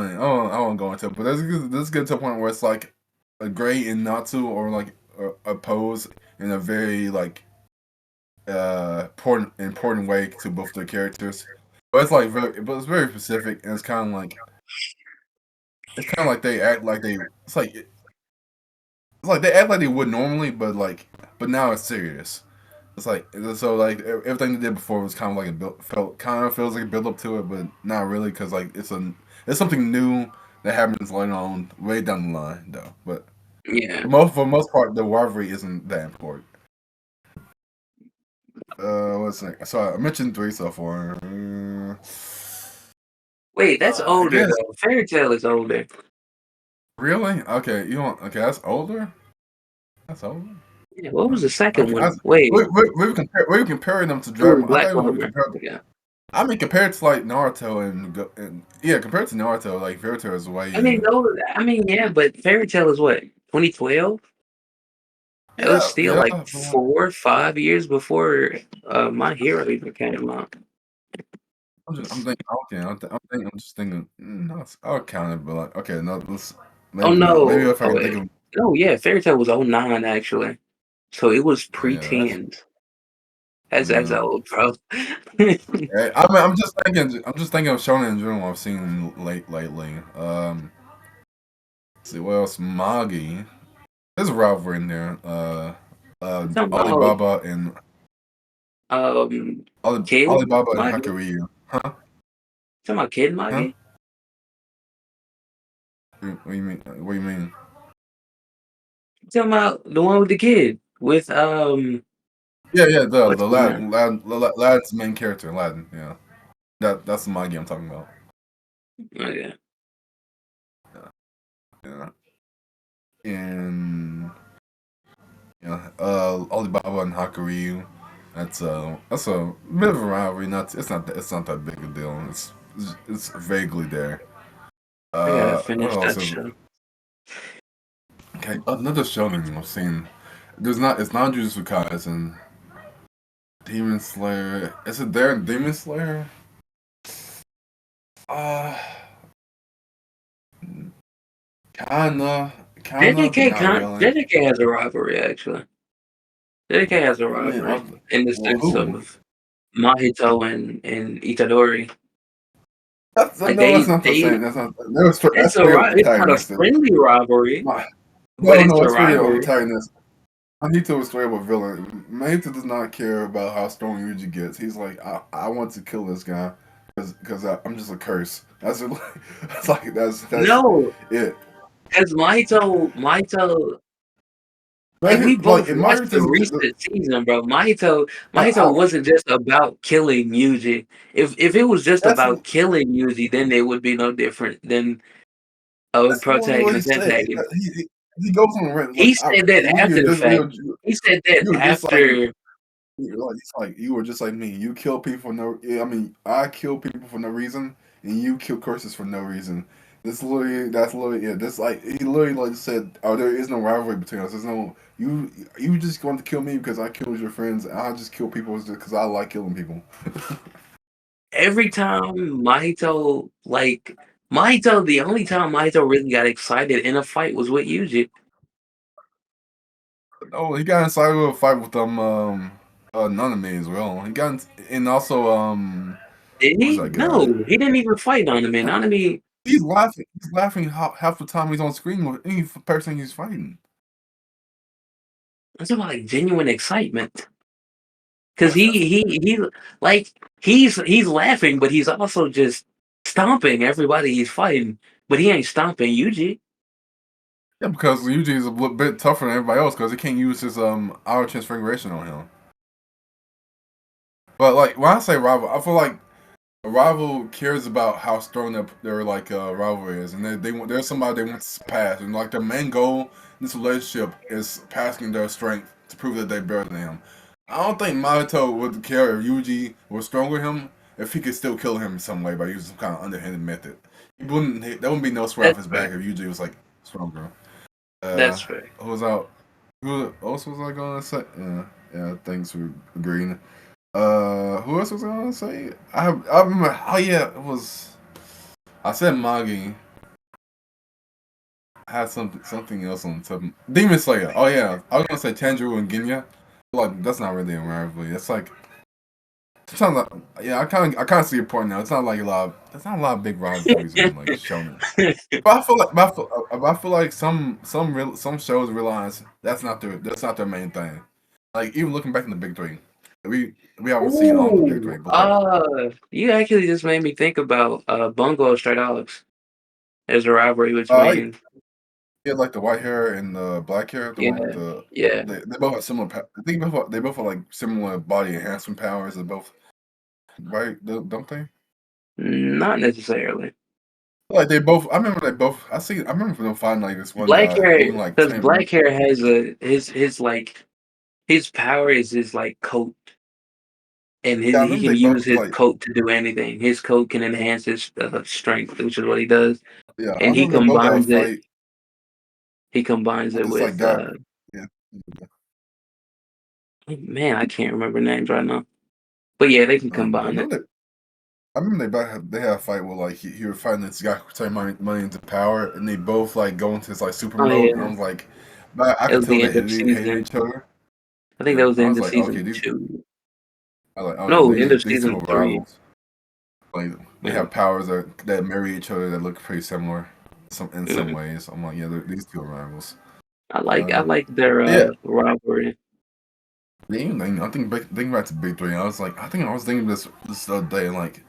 I won't go into it, but this gets to a point where it's like a gray and not to, or like a pose in a very like important way to both the characters. But but it's very specific, and it's kind of like they act like they. It's like they act like they would normally, but now it's serious. It's like so like everything they did before was kind of like a feels like a build up to it, but not really because like it's something new that happens later on way down the line though. But Yeah. for the most part, the rivalry isn't that important. What's next? So I mentioned three so far. Wait, that's I older guess though. Fairy Tale is older. really okay. You want okay? That's older. That's older. Yeah, what was the second Okay, one? Wait, we were comparing them to it was Dragon Ball. I Black thought we were Clover. comparing. Yeah. I mean, compared to like Naruto and yeah, compared to Naruto, like Fairy Tail is way Yeah, but Fairy Tale is what, 2012? That was yeah still yeah. like But, like, 4 or 5 years before My Hero even came out. I'm thinking okay. I'm just thinking. No, I'll count it, but like okay, no, let's Oh maybe no. if I Oh can think wait. of No, yeah, Fairy Tale was '09 actually. So it was oh yeah, that's pre-teens. That's yeah. old, bro. I mean, I'm just thinking of Shonen in general. I've seen lately. Let's see what else? Magi. There's a rivalry in there. Talking about Alibaba and um Kid Alibaba and Magi? Hakuryu. Huh? Talking about Kid Huh? Magi? What do you mean? What do you mean? Talking about the one with the kid with Yeah, yeah. what's The his name? lad's main character, Aladdin. Yeah, that's the Magi I'm talking about. Oh yeah. Yeah, yeah. And yeah, Alibaba and Hakuryu. That's a bit of a rivalry. It's not that big a deal. It's vaguely there. I gotta What finish else that is show. okay? Another shonen I've seen. It's not Jujutsu Kaisen. Demon Slayer. Is it there in Demon Slayer? Uh, kinda, but not really. JJK has a rivalry actually. JJK has a I mean, rivalry in the well, sense who? of Mahito and Itadori. Like No, that's not the same. That's pretty it's not a antagonistic. friendly rivalry, My, but no, it's a it's pretty rivalry. antagonistic. Mahito is straight up a villain. Mahito does not care about how strong Yuji gets. He's like, I want to kill this guy because I'm just a curse. That's like that's No, it. because Mahito, like we Like both in watched the Mahito's recent season, bro. I, Mahito wasn't just about killing Yuji. If it was just that's about killing Yuji, then it would be no different than a that's literally what he protagonist said. antagonist. He goes on the rant He like said that Yuji, after the fact. He said that you were just like after. it's like you were just like me. You kill people for no. I mean, I kill people for no reason, and you kill curses for no reason. That's literally it. That's like he literally like said, "Oh, there is no rivalry between us. There's no you just going to kill me because I killed your friends. I just kill people just because I like killing people." Every time Mahito, the only time Mahito really got excited in a fight was with Yuji. Oh, he got inside of a fight with Nanami as well. And also Did who was he? that guy? No, he didn't even fight Nanami. Nanami, He's laughing. He's laughing half the time he's on screen with any person he's fighting. I'm talking about like genuine excitement. Cause That's he like he's laughing, but he's also just stomping everybody he's fighting. But he ain't stomping Yuji. yeah, because Yuji is a bit tougher than everybody else because he can't use his auto transfiguration on him. But like when I say rival, I feel like a rival cares about how strong their like rivalry is, and they want there's somebody they want to pass, and like their main goal in this relationship is passing their strength to prove that they're better than him. I don't think Mahito would care if Yuji was stronger than him if he could still kill him in some way by using some kind of underhanded method. He wouldn't. There wouldn't be no sweat off That's his back fair. if Yuji was like stronger. That's fair. Who was out? Who else was I gonna say? Yeah. Thanks for agreeing. Who else was I gonna say? I remember. Oh yeah, it was. I said Magi. I had something else on top. Demon Slayer. Oh yeah, I was gonna say Tanjiro and Genya. Like that's not really a rivalry. It's like sometimes. Yeah, I kind of see your point now. It's not like a lot. There's not a lot of big rivalries in like shonen. But I feel like some shows realize that's not their main thing. Like even looking back in the big three, we haven't seen all the big Ooh, three, but like you actually just made me think about Bungo Stray Dogs. There's a rivalry uh, between yeah, like the white hair and the black hair, the one with yeah, the yeah, they both have similar. I think they both have like similar body enhancement powers. They both right, don't they? not necessarily. Like they both. I remember they both. I remember them finding like this one Black guy hair, looking like because Tim. black hair has a his like his power is his like coat, and Yeah, I he remember can they use both his like. coat to do anything. His coat can enhance his strength, which is what he does, Yeah, I and remember they both had a fight he combines with it this like with guy. Yeah, man, I can't remember names right now, but yeah, they can but combine it. I remember they had a fight where like he was fighting this guy who turned money into power, and they both like go into this like super Oh mode, and I yeah, was like, but I it could was tell the they end of hated season. each other. I think that Yeah, was the I end was of like, okay, season these. 2. I was like, oh yeah, No, end of these two season are 3. rivals. Like they Yeah, have powers that marry each other that look pretty similar, in some mm. ways. I'm like, yeah, these two are rivals. I Uh, like their yeah, rivalry. the main thing I think thinking back to Big Three, I was like, I think I was thinking this other day, like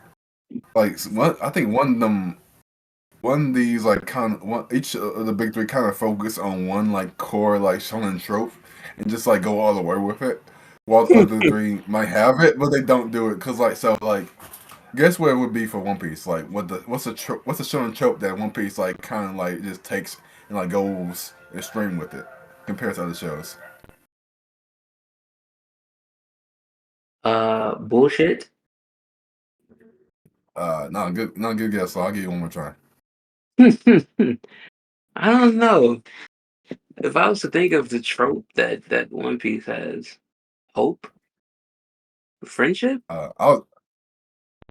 one, I think one of them. One of these like kind of one each of the big three kind of focus on one like core like shonen trope and just like go all the way with it. While the other three might have it, but they don't do it because like so like guess what it would be for One Piece? Like what's the shonen trope that One Piece like kind of like just takes and like goes extreme with it compared to other shows? Bullshit. Not a good guess. So I'll give you one more try. I don't know. If I was to think of the trope that One Piece has, hope, friendship, I'll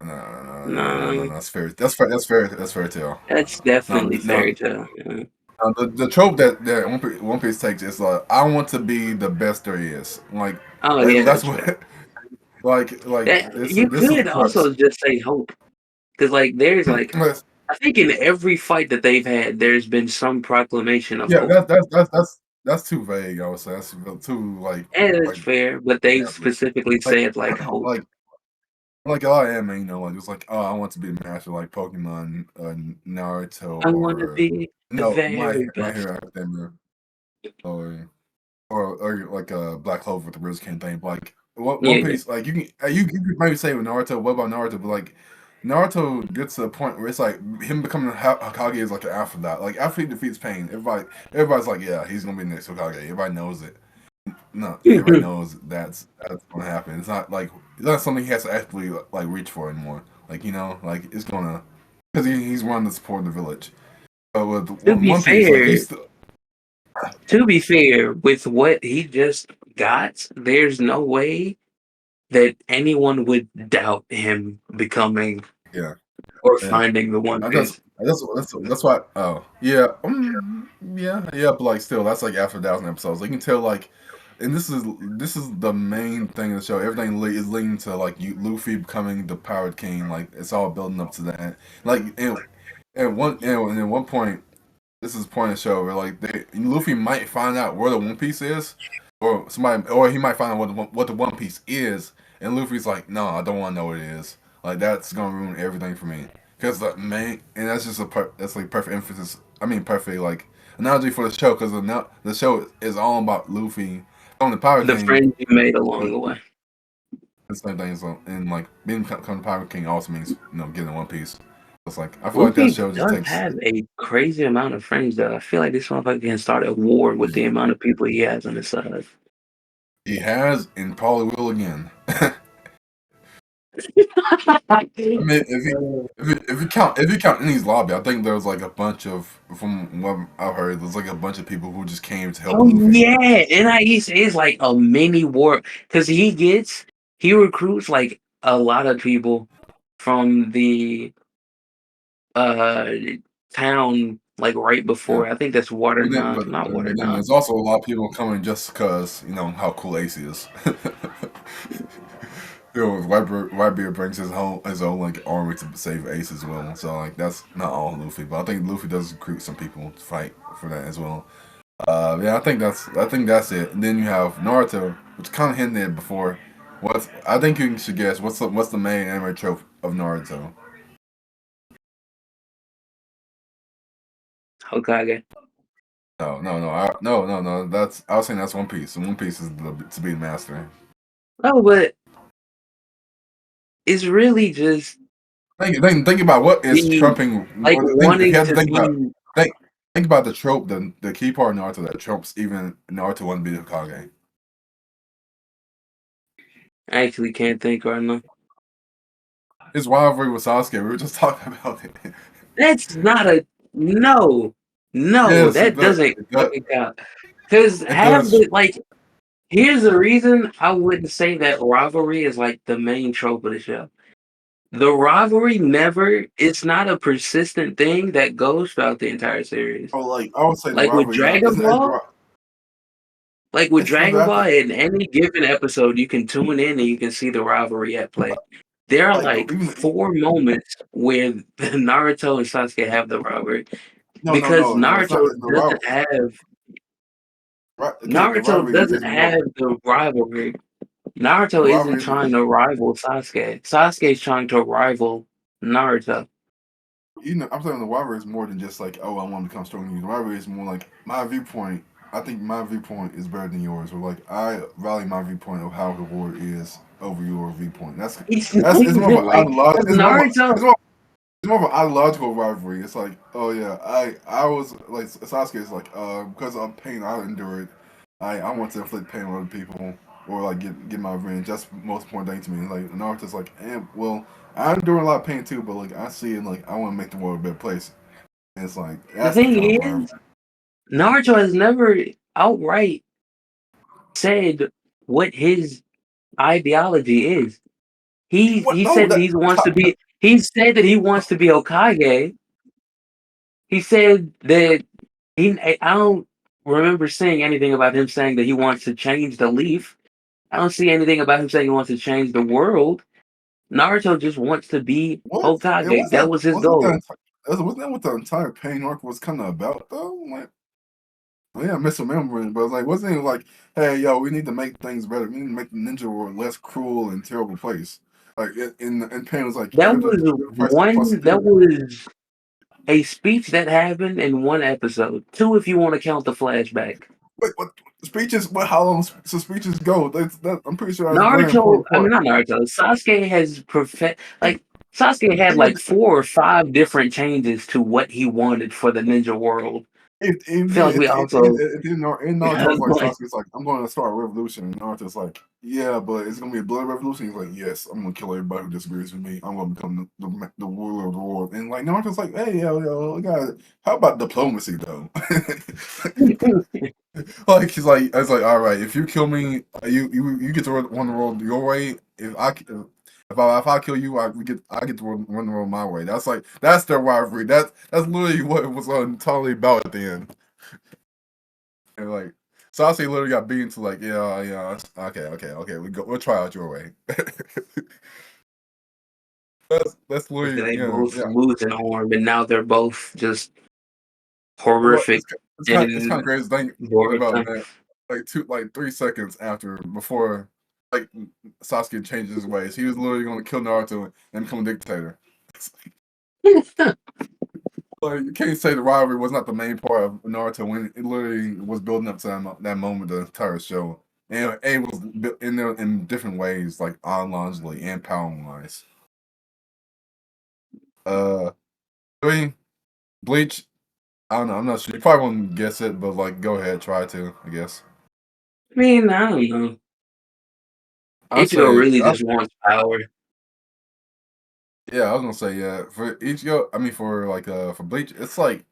no. no, That's fair. That's fairy tale. that's No, definitely no. fairy tale. Yeah. The trope that One Piece takes is I want to be the best there is. Oh yeah, That's that's fair. what You this is could the crux. also just say hope, because like there's like Yes. I think in every fight that they've had, there's been some proclamation of Yeah, hope. that's too vague. I would say that's too And it's like fair, but they yeah, specifically like said like hope. like like a lot of anime, like it's like oh I want to be a master like Pokemon, Naruto, I want to or be the no very My best. Hero Academia, or or like a Black Clover with the Riz King thing. Like One Yeah. Piece, like you could maybe say with Naruto, what about Naruto? But like Naruto gets to a point where it's like him becoming a Hokage is like an Aphrodite. Like after he defeats Pain, everybody's like, yeah, he's gonna be the next Hokage. Everybody knows it. No, everybody knows that's gonna happen. It's not something he has to actually like reach for anymore. Like like it's gonna because he's one to support the village. But with to be One Piece, like fair, he's still with what he just got, there's no way that anyone would doubt him becoming yeah. or Yeah. finding the One Piece. That's why. Oh, yeah, yeah. But like, still, that's like after 1,000 episodes. Like, you can tell, like, and this is the main thing of the show. Everything is leading to like Luffy becoming the Pirate King. Like, it's all building up to that. Like, and at one point, this is the point of the show where like Luffy might find out where the One Piece is, or he might find out what the One Piece is, and Luffy's like, no, I don't want to know what it is. Like that's gonna ruin everything for me. Because the main, and that's just that's like perfect emphasis. I mean, perfect like analogy for the show because the show is all about Luffy on the Pirate The King. friends you made along But the way. the same thing is and like being become the Pirate King also means getting One Piece. It's like I feel like that Luffy show just does takes. have a crazy amount of friends, though. I feel like this motherfucker can start a war with the amount of people he has on his side. He has and probably will again. I mean, if you count Indy's lobby, I think there was like a bunch of from what I've heard, there's like a bunch of people who just came to help Oh Luffy. yeah, NIS is like a mini war because he recruits like a lot of people from the uh town like right Yeah, before. I think that's not Water but then Nine. there's also a lot of people coming just because how cool Ace is. Whitebeard brings his own like army to save Ace as well. So like that's not all Luffy, but I think Luffy does recruit some people to fight for that as well. Yeah, I think that's it. And then you have Naruto, which kind of hinted at before. What's I think you should guess what's the main anime trope of Naruto? Hokage. No. That's I was saying that's One Piece. And One Piece is to be the master. Oh, but it's really just Think about what is the trumping. like Or think if you wanting had to to think about be. think think about the trope, the key part of Naruto that trumps even Naruto wanting to be the Hokage. I actually can't think right now. His rivalry with Sasuke. We were just talking about it. That's not a no, no. Yes, it That does. doesn't It does. fucking count. Because It half does. the like, here's the reason I wouldn't say that rivalry is like the main trope of the show. The rivalry never. It's not a persistent thing that goes throughout the entire series. Oh, like I would say the Like with rivalry. Yeah, Dragon Ball, like with it's for Dragon that. Ball, in any given episode, you can tune in and you can see the rivalry at play. There are Like like even 4 moments where Naruto and Sasuke have the rivalry because no. It's not. It's the rival. Right. Okay, the Naruto rivalry doesn't is more. have the rivalry. Naruto The isn't rivalry is trying to rival Sasuke. Sasuke's trying to rival Naruto. I'm saying the rivalry is more than just like, oh, I want to become stronger than you. The rivalry is more like my viewpoint. I think my viewpoint is better than yours. Or like I value my viewpoint of how the war is over your viewpoint. It's not It's more of even an like ideological. because Naruto. It's more of an ideological rivalry. It's like, oh yeah, I was like Sasuke is like, because of pain I endured, I want to inflict pain on other people or like get my revenge. That's the most important thing to me. Like Naruto's like, well, I endure a lot of pain too, but like I see it like I want to make the world a better place. And it's like The that's the thing kind of rivalry. is, Naruto has never outright said what his ideology is. What? He No, said that that he wants to be. He said that he wants to be Hokage. He said that he. I don't remember seeing anything about him saying that he wants to change the leaf. I don't see anything about him saying he wants to change the world. Naruto just wants to be what? It Hokage. was That that was his wasn't goal. that wasn't that what the entire pain arc was kind of about though? Like, yeah, I'm misremembering, but it's like wasn't it like, hey, yo, we need to make things better. We need to make the ninja world less cruel and terrible place. Like in pain was like That you have was to fight for one. That security. was a speech that happened in one episode. Two, if you want to count the flashback. Wait, what speeches? What? How long so speeches go? I'm pretty sure that's a very Naruto, important I mean part. not Naruto. Sasuke has Even, like Sasuke had even like 4 or 5 different changes to what he wanted for the ninja world. I feel like we also in Naruto's like Sasuke's like, I'm going to start a revolution, and Naruto's like, yeah, but it's gonna be a blood revolution. He's like, yes, I'm gonna kill everybody who disagrees with me. I'm gonna become the ruler of the world. And like Naruto's like, hey, yo, guys, how about diplomacy though? Like he's like, it's like, all right, if you kill me, you get to run the world your way. If I kill you, I get to run the world my way. That's like that's their rivalry. That's literally what it was totally about at the end. And like Sasuke literally got beaten to like, yeah, okay, we'll try out your way. That's After literally they yeah, both yeah. lose an arm, and now they're both just Well, horrific it's kind of in crazy to think about Boruto. that. Like 3 seconds after before like Sasuke changes his ways, he was literally going to kill Naruto and become a dictator. Like you can't say the rivalry was not the main part of Naruto when it literally was building up to that moment the entire show, and it was in there in different ways, like logically and power wise. Uh, I mean, Bleach. I don't know. I'm not sure. You probably won't guess it, but like, go ahead, try to. I guess. I mean, I don't know. I'd Ichigo say, really just wants power. yeah, I was gonna say, yeah. For each go, I mean, for Bleach, it's like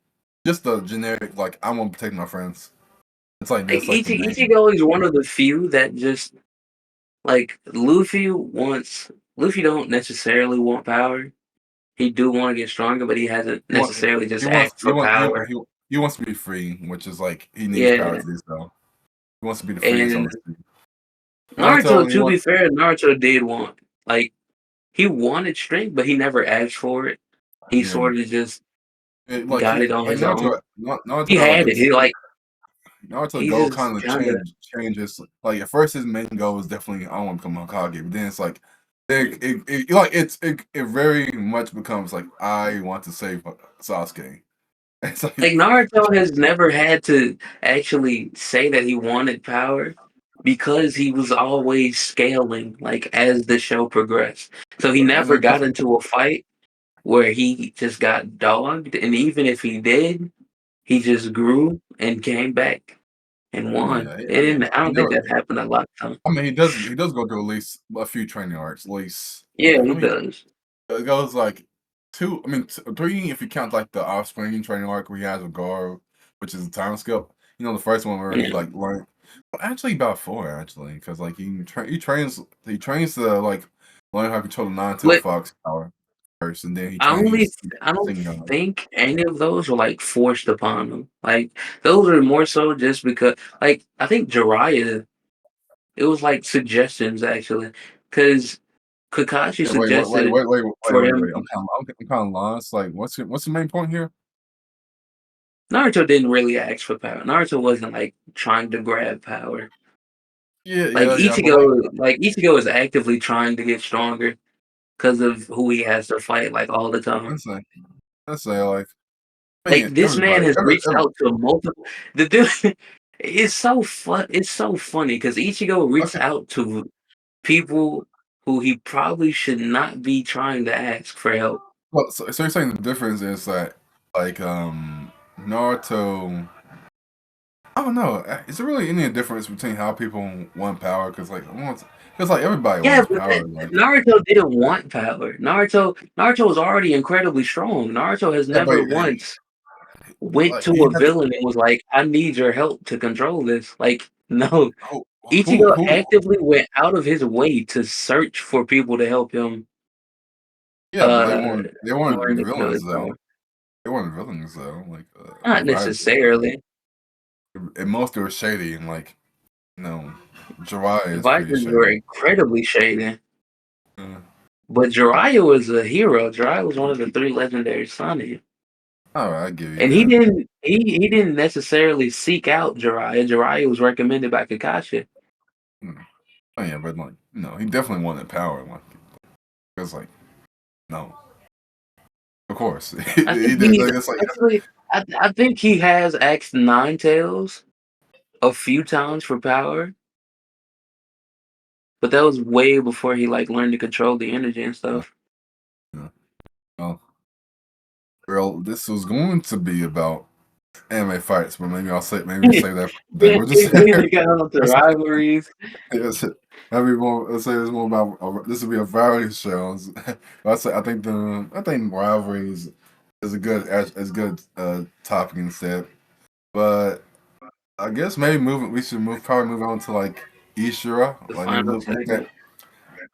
just the generic, like I want to protect my friends. It's like Like that's like the main. Ichigo is one of the few that just like Luffy don't necessarily want power. He do want to get stronger, but he hasn't He want, necessarily just asked for power. he wants to be free, which is like he needs power Yeah, to do so. He wants to be the freest on and the sea. Naruto, He to be wants fair, Naruto did want like he wanted strength, but he never asked for it. He yeah, sort of just like got it on like his own. Naruto He had like had a it. He like Naruto He goal just kind of kind of changes. Like at first, his main goal was definitely I want to become Hokage, but then it's like it very much becomes like I want to save Sasuke. It's like like Naruto has never had to actually say that he wanted power because he was always scaling like as the show progressed. So he and never then got into a fight where he just got dogged, and even if he did, he just grew and came back and won. yeah, And I he don't think never. that happened a lot of times. I mean, he does go through at least a few training arcs. At least Yeah, I he mean, does. it goes like two. I mean, three if you count like the offspring training arc where he has a guard, which is a time skip. You know, the first one where he Yeah. like learned. Well, actually, about four actually, because like he trains to like learn how to control the nine tail But fox power first, and then he I only trains I don't Sing. think any of those were like forced upon him. Like those are more so just because like I think Jiraiya it was like suggestions actually. Cause Kakashi Yeah, suggested for wait. him I'm kind of lost. Like, what's the main point here? Naruto didn't really ask for power. Naruto wasn't like trying to grab power. Yeah. But like, Like Ichigo is actively trying to get stronger because of who he has to fight like all the time. let's say, let's say, like, I Like mean, this man has reached every out to multiple. The dude, it's so fun. It's so funny because Ichigo reached okay. out to people who he probably should not be trying to ask for help. Well, so you're saying the difference is that like Naruto. I don't know. Is there really any difference between how people want power? Because like everybody Yeah, wants but power. Like, Naruto didn't want power. Naruto was already incredibly strong. Naruto has yeah, but never once went like to he a had to. villain and was like, "I need your help to control this." Like, no. Who Ichigo who? actively went out of his way to search for people to help him Yeah, but they uh weren't. They weren't learn to control villains his though. power. They weren't villains though. Like Not Rivalries. necessarily. At most, they were shady and like no, Jiraiya is pretty Advisors were shady. incredibly shady. Uh, But Jiraiya was a hero. Jiraiya was one of the three legendary Sonic. all right, I give you And that. he didn't necessarily seek out Jiraiya. Jiraiya was recommended by Kakashi. Mm. Oh yeah, but like he definitely wanted power. Like it's like no, of course I think he did. he Like, it's like actually I think he has asked Nine Tails a few times for power, but that was way before he like learned to control the energy and uh, stuff. yeah. Well, girl, this was going to be about anime fights, but maybe we'll say that for today. We'll just We got on to rivalries. yes, that'd be more. Let's say it's more about this will be a variety show. I think rivalries is a good as good topic instead. But I guess maybe we should probably move on to like Ishura. The Like maybe final look at segment.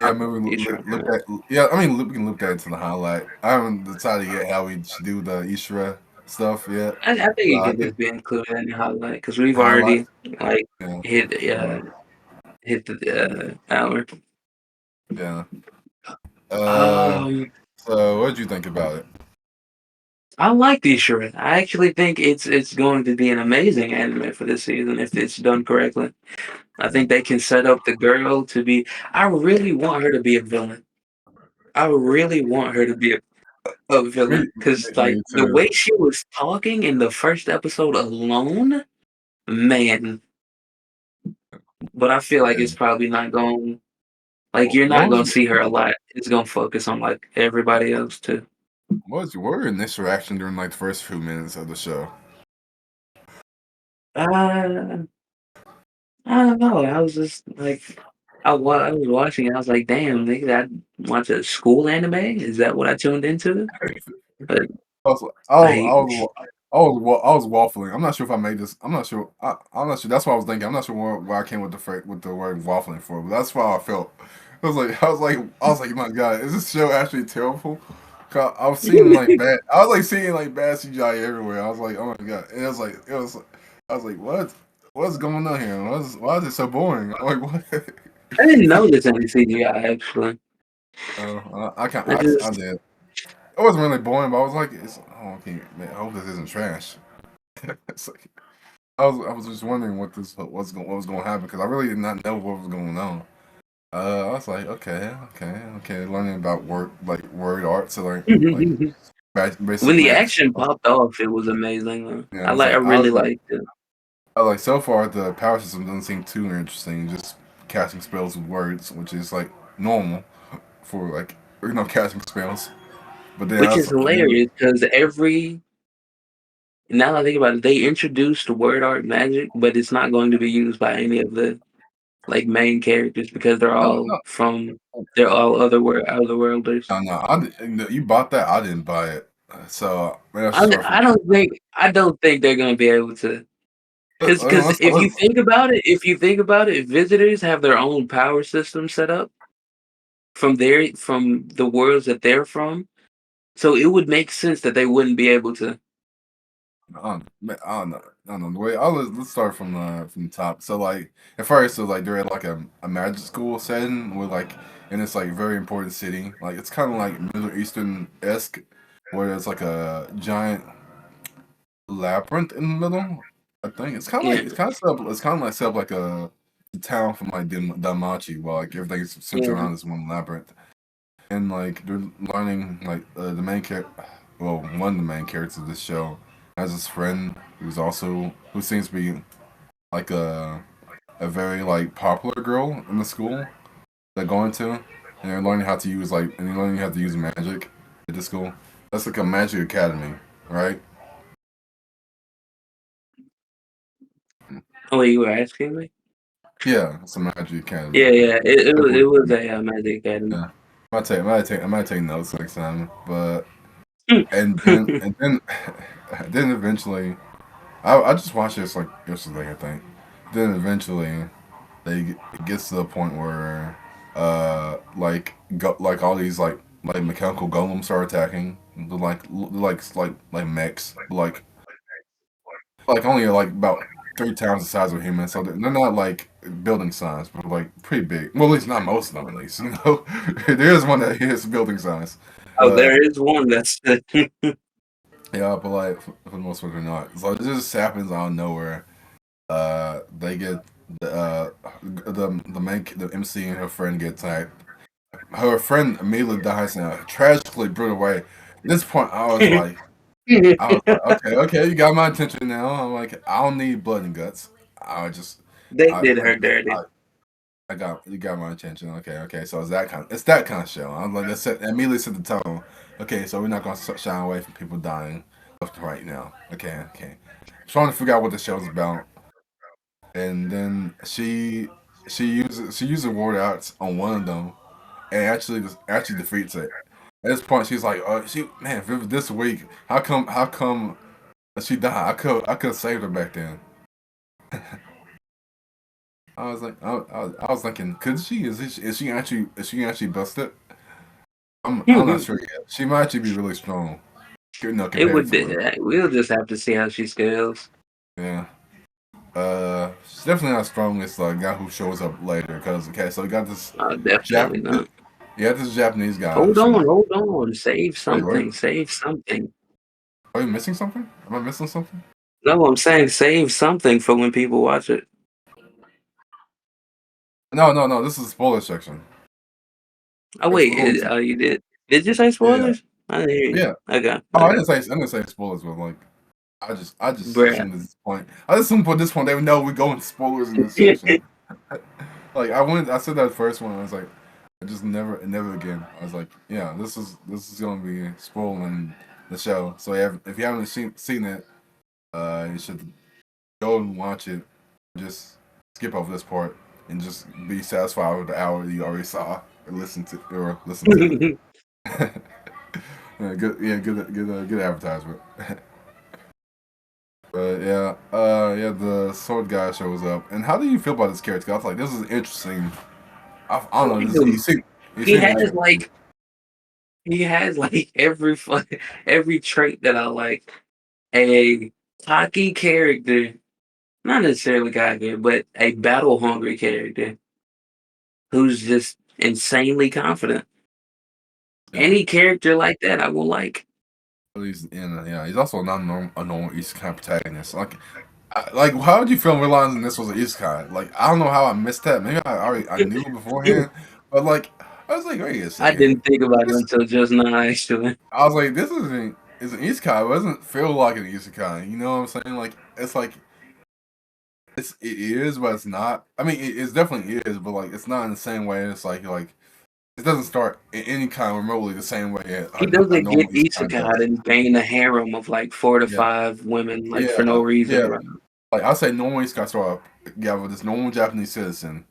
yeah, maybe You sure? look at yeah. I mean, we can look that into the highlight. I haven't decided yet how we should do the Ishura stuff yet. I think But it I could think just be included in the highlight because we've highlight. already like Yeah, hit uh, hit the hour. yeah. Uh, Um, so what did you think about it? I like the Ishura. I actually think it's going to be an amazing anime for this season if it's done correctly. I Yeah. think they can set up the girl to be. I really want her to be a villain. I really want her to be a Me, villain because like me the too. way she was talking in the first episode alone, man. But I feel like Yeah. it's probably not going. Like you're What not was gonna see her a lot. It's gonna focus on like everybody else too. what was your initial reaction during like the first few minutes of the show? Uh, I don't know. I was just like, I was watching. I was like, damn, nigga, I watch a school anime. Is that what I tuned into? But I was, I like, was, I was waffling. I'm not sure if I made this. I'm not sure. I'm not sure. That's what I was thinking. I'm not sure where I came with the word waffling for, but that's how I felt. I was like, my God, is this show actually terrible? 'Cause I was seeing like bad. I was like seeing like bad CGI everywhere. I was like, oh my God, and it was. I was like, what's going on here? Why is it so boring? I'm like, what? I didn't notice any CGI actually. I can't. I I just did. It wasn't really boring, but I was like, okay, man, I hope this isn't trash. It's like, I was just wondering what was going to happen because I really did not know what was going on. I was like, okay, learning about word art, so like When basic the magic action spells. popped off, it was amazing. Though. Yeah, I I really was like, liked it. so far the power system doesn't seem too interesting. Just casting spells with words, which is like normal for like casting spells. But then Which is and then hilarious because now that I think about it, they introduced word art magic, but it's not going to be used by any of the like main characters because no, no, they're all otherworlders. no, you bought that. I didn't buy it. So maybe I should start from. I don't think they're going to be able to because Let's, let's, if you think about it, visitors have their own power system set up from the worlds that they're from. So it would make sense that they wouldn't be able to. I don't know. I don't know. The way let's start from the top. So like at first, so like they're at like a magic school setting with like in this like very important city. Like it's kind of like Middle Eastern esque, where there's like a giant labyrinth in the middle. I think Yeah, it's kind of like set up like a town from like Damachi, while like everything's centered yeah. around this one labyrinth. And like they're learning like the main character, well, one of the main characters of this show has this friend who seems to be like a very like popular girl in the school they're going to, and they're learning how to use and they're learning how to use magic at the school. That's like a magic academy, right? Oh, wait, you were asking me? Yeah, it's a magic academy. Yeah, yeah. It Everyone- was a Magic Academy. Yeah, I might take notes next time, but and then then eventually I just watched this like yesterday, I think. Then eventually, it gets to the point where, like all these like mechanical golems start attacking. They're like mechs, like only like about 3 times the size of humans. So they're not like building size, but like pretty big. Well, at least not most of them. At least there is one that is building size, Oh, but there is one that's yeah, but like for the most part, they're not. So it just happens out of nowhere. They get the MC and her friend get attacked. Her friend immediately dies and tragically blew away. At this point, okay, you got my attention now. I'm like, I don't need blood and guts. I just, they I, did I, her dirty. I got you got my attention. Okay. So it's that kind of show. I'm like, immediately set the tone. Okay, so we're not gonna shy away from people dying left and right now. Okay. Trying to figure out what the show's about, and then she uses ward outs on one of them and actually defeats it. At this point, she's like, man, if it was this week, how come she died? I could have saved her back then." I was thinking, could she? Is she actually busted? I'm not sure yet. She might actually be really strong, It compared would. to We'll just have to see how she scales. yeah. She's definitely not strong as the guy who shows up later. Because okay, so we got this Definitely Jap. not. Yeah, this Japanese guy. Hold on. Save Wait, something. Save something. are you missing something? Am I missing something? No, I'm saying save something for when people watch it. No. This is the spoiler section. Oh It's wait, going to you did? Did you say yeah, spoilers? I didn't hear you. yeah. Okay, Oh, okay. I didn't say spoilers, but like, I just Bruh. assumed at this point. I just assumed at this point they would know we go into spoilers in this section. Like I said that first one. I was like, I just never again. I was like, yeah, this is gonna be spoiling the show. So if you haven't seen it, you should go and watch it. Just skip over this part and just be satisfied with the hour you already saw or listen to. Good advertisement. But yeah, the sword guy shows up. And how do you feel about this character? I was like, this is interesting. I I don't know. like him. He He seems has interesting. like he has like every trait that I like. A cocky character, not necessarily cocky, but a battle hungry character who's just insanely confident. Yeah, Any character like that, I will like. he's also not a normal East kind of protagonist. Like Like, how did you feel realizing this was an isekai? Like, I don't know how I missed that. Maybe I knew beforehand, but like, I was like, wait a I second. didn't think about it This, until just now, actually. I was like, this isn't is an isekai. It doesn't feel like an isekai. You know what I'm saying? Like, it's like it is, but it's not. I mean, it definitely is, but like, it's not in the same way. It's like it doesn't start in any kind of remotely the same way He a doesn't normal get isekai isekai does. and bang a harem of like four to Yeah, five women like for no yeah, reason, yeah. bro. Like I say, normal isekai start yeah with this normal Japanese citizen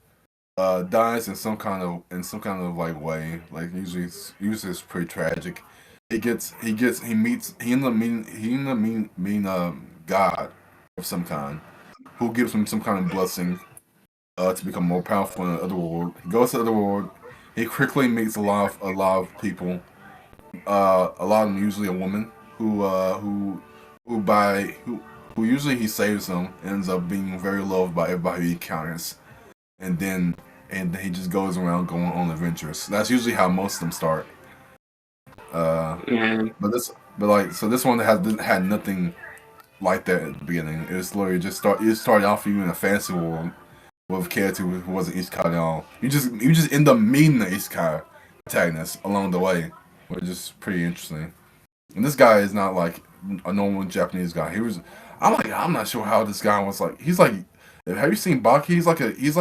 dies in some kind of like way. Like usually it's pretty tragic. He ends up meeting God of some kind who gives him some kind of blessing to become more powerful in the other world. He goes to the other world. He quickly meets a lot of people. A lot of them usually a woman who by who usually he saves them ends up being very loved by everybody he encounters, and then he just goes around going on adventures. That's usually how most of them start. Uh, And but this but like so this one had nothing like that at the beginning. It was literally it started off you in a fantasy world with a character who wasn't isekai at all. You just end up meeting the isekai protagonist along the way, which is pretty interesting. And this guy is not like a normal Japanese guy. I'm not sure how this guy was like. He's like, have you seen Baki? He's like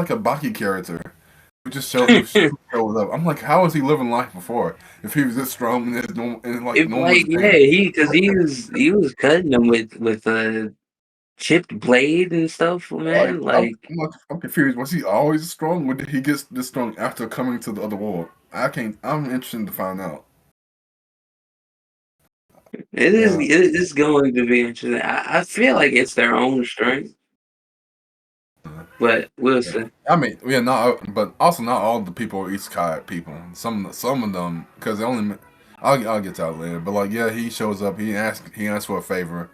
a Baki character who showed up. I'm like, how was he living life before? If he was this strong and this normal and like it normal like as yeah, thing. he was cutting them with a chipped blade and stuff, Like man. Like I'm confused. Was he always strong, or did he get this strong after coming to the other world? I can't. I'm interested to find out. it is going to be interesting. I feel like it's their own strength, but we'll Yeah. see. I mean, yeah, not, but also not all the people are Isekai people. Some of them, because they only, I'll get to that later. But like, yeah, he shows up. He asked for a favor.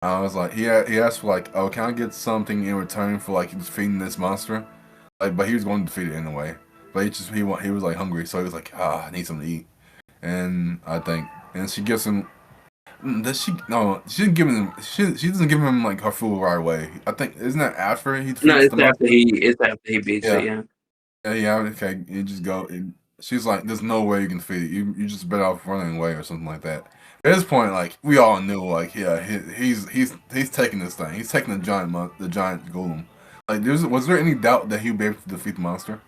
I was like, he asked for like, oh, can I get something in return for like defeating this monster? Like, but he was going to defeat it anyway. But he was like hungry, so he was like, ah, I need something to eat. And I think, and she gives him. Does she? No, she didn't give him. She doesn't give him like her food right away. I think isn't that after he No, defeats the monster? it's after he beats it. Yeah. Yeah, Yeah, okay. You just go. She's like, "There's no way you can feed it. You just better off running away or something like that." At this point, like we all knew, like yeah, he's taking this thing. He's taking the giant golem. Like, was there any doubt that he'd be able to defeat the monster?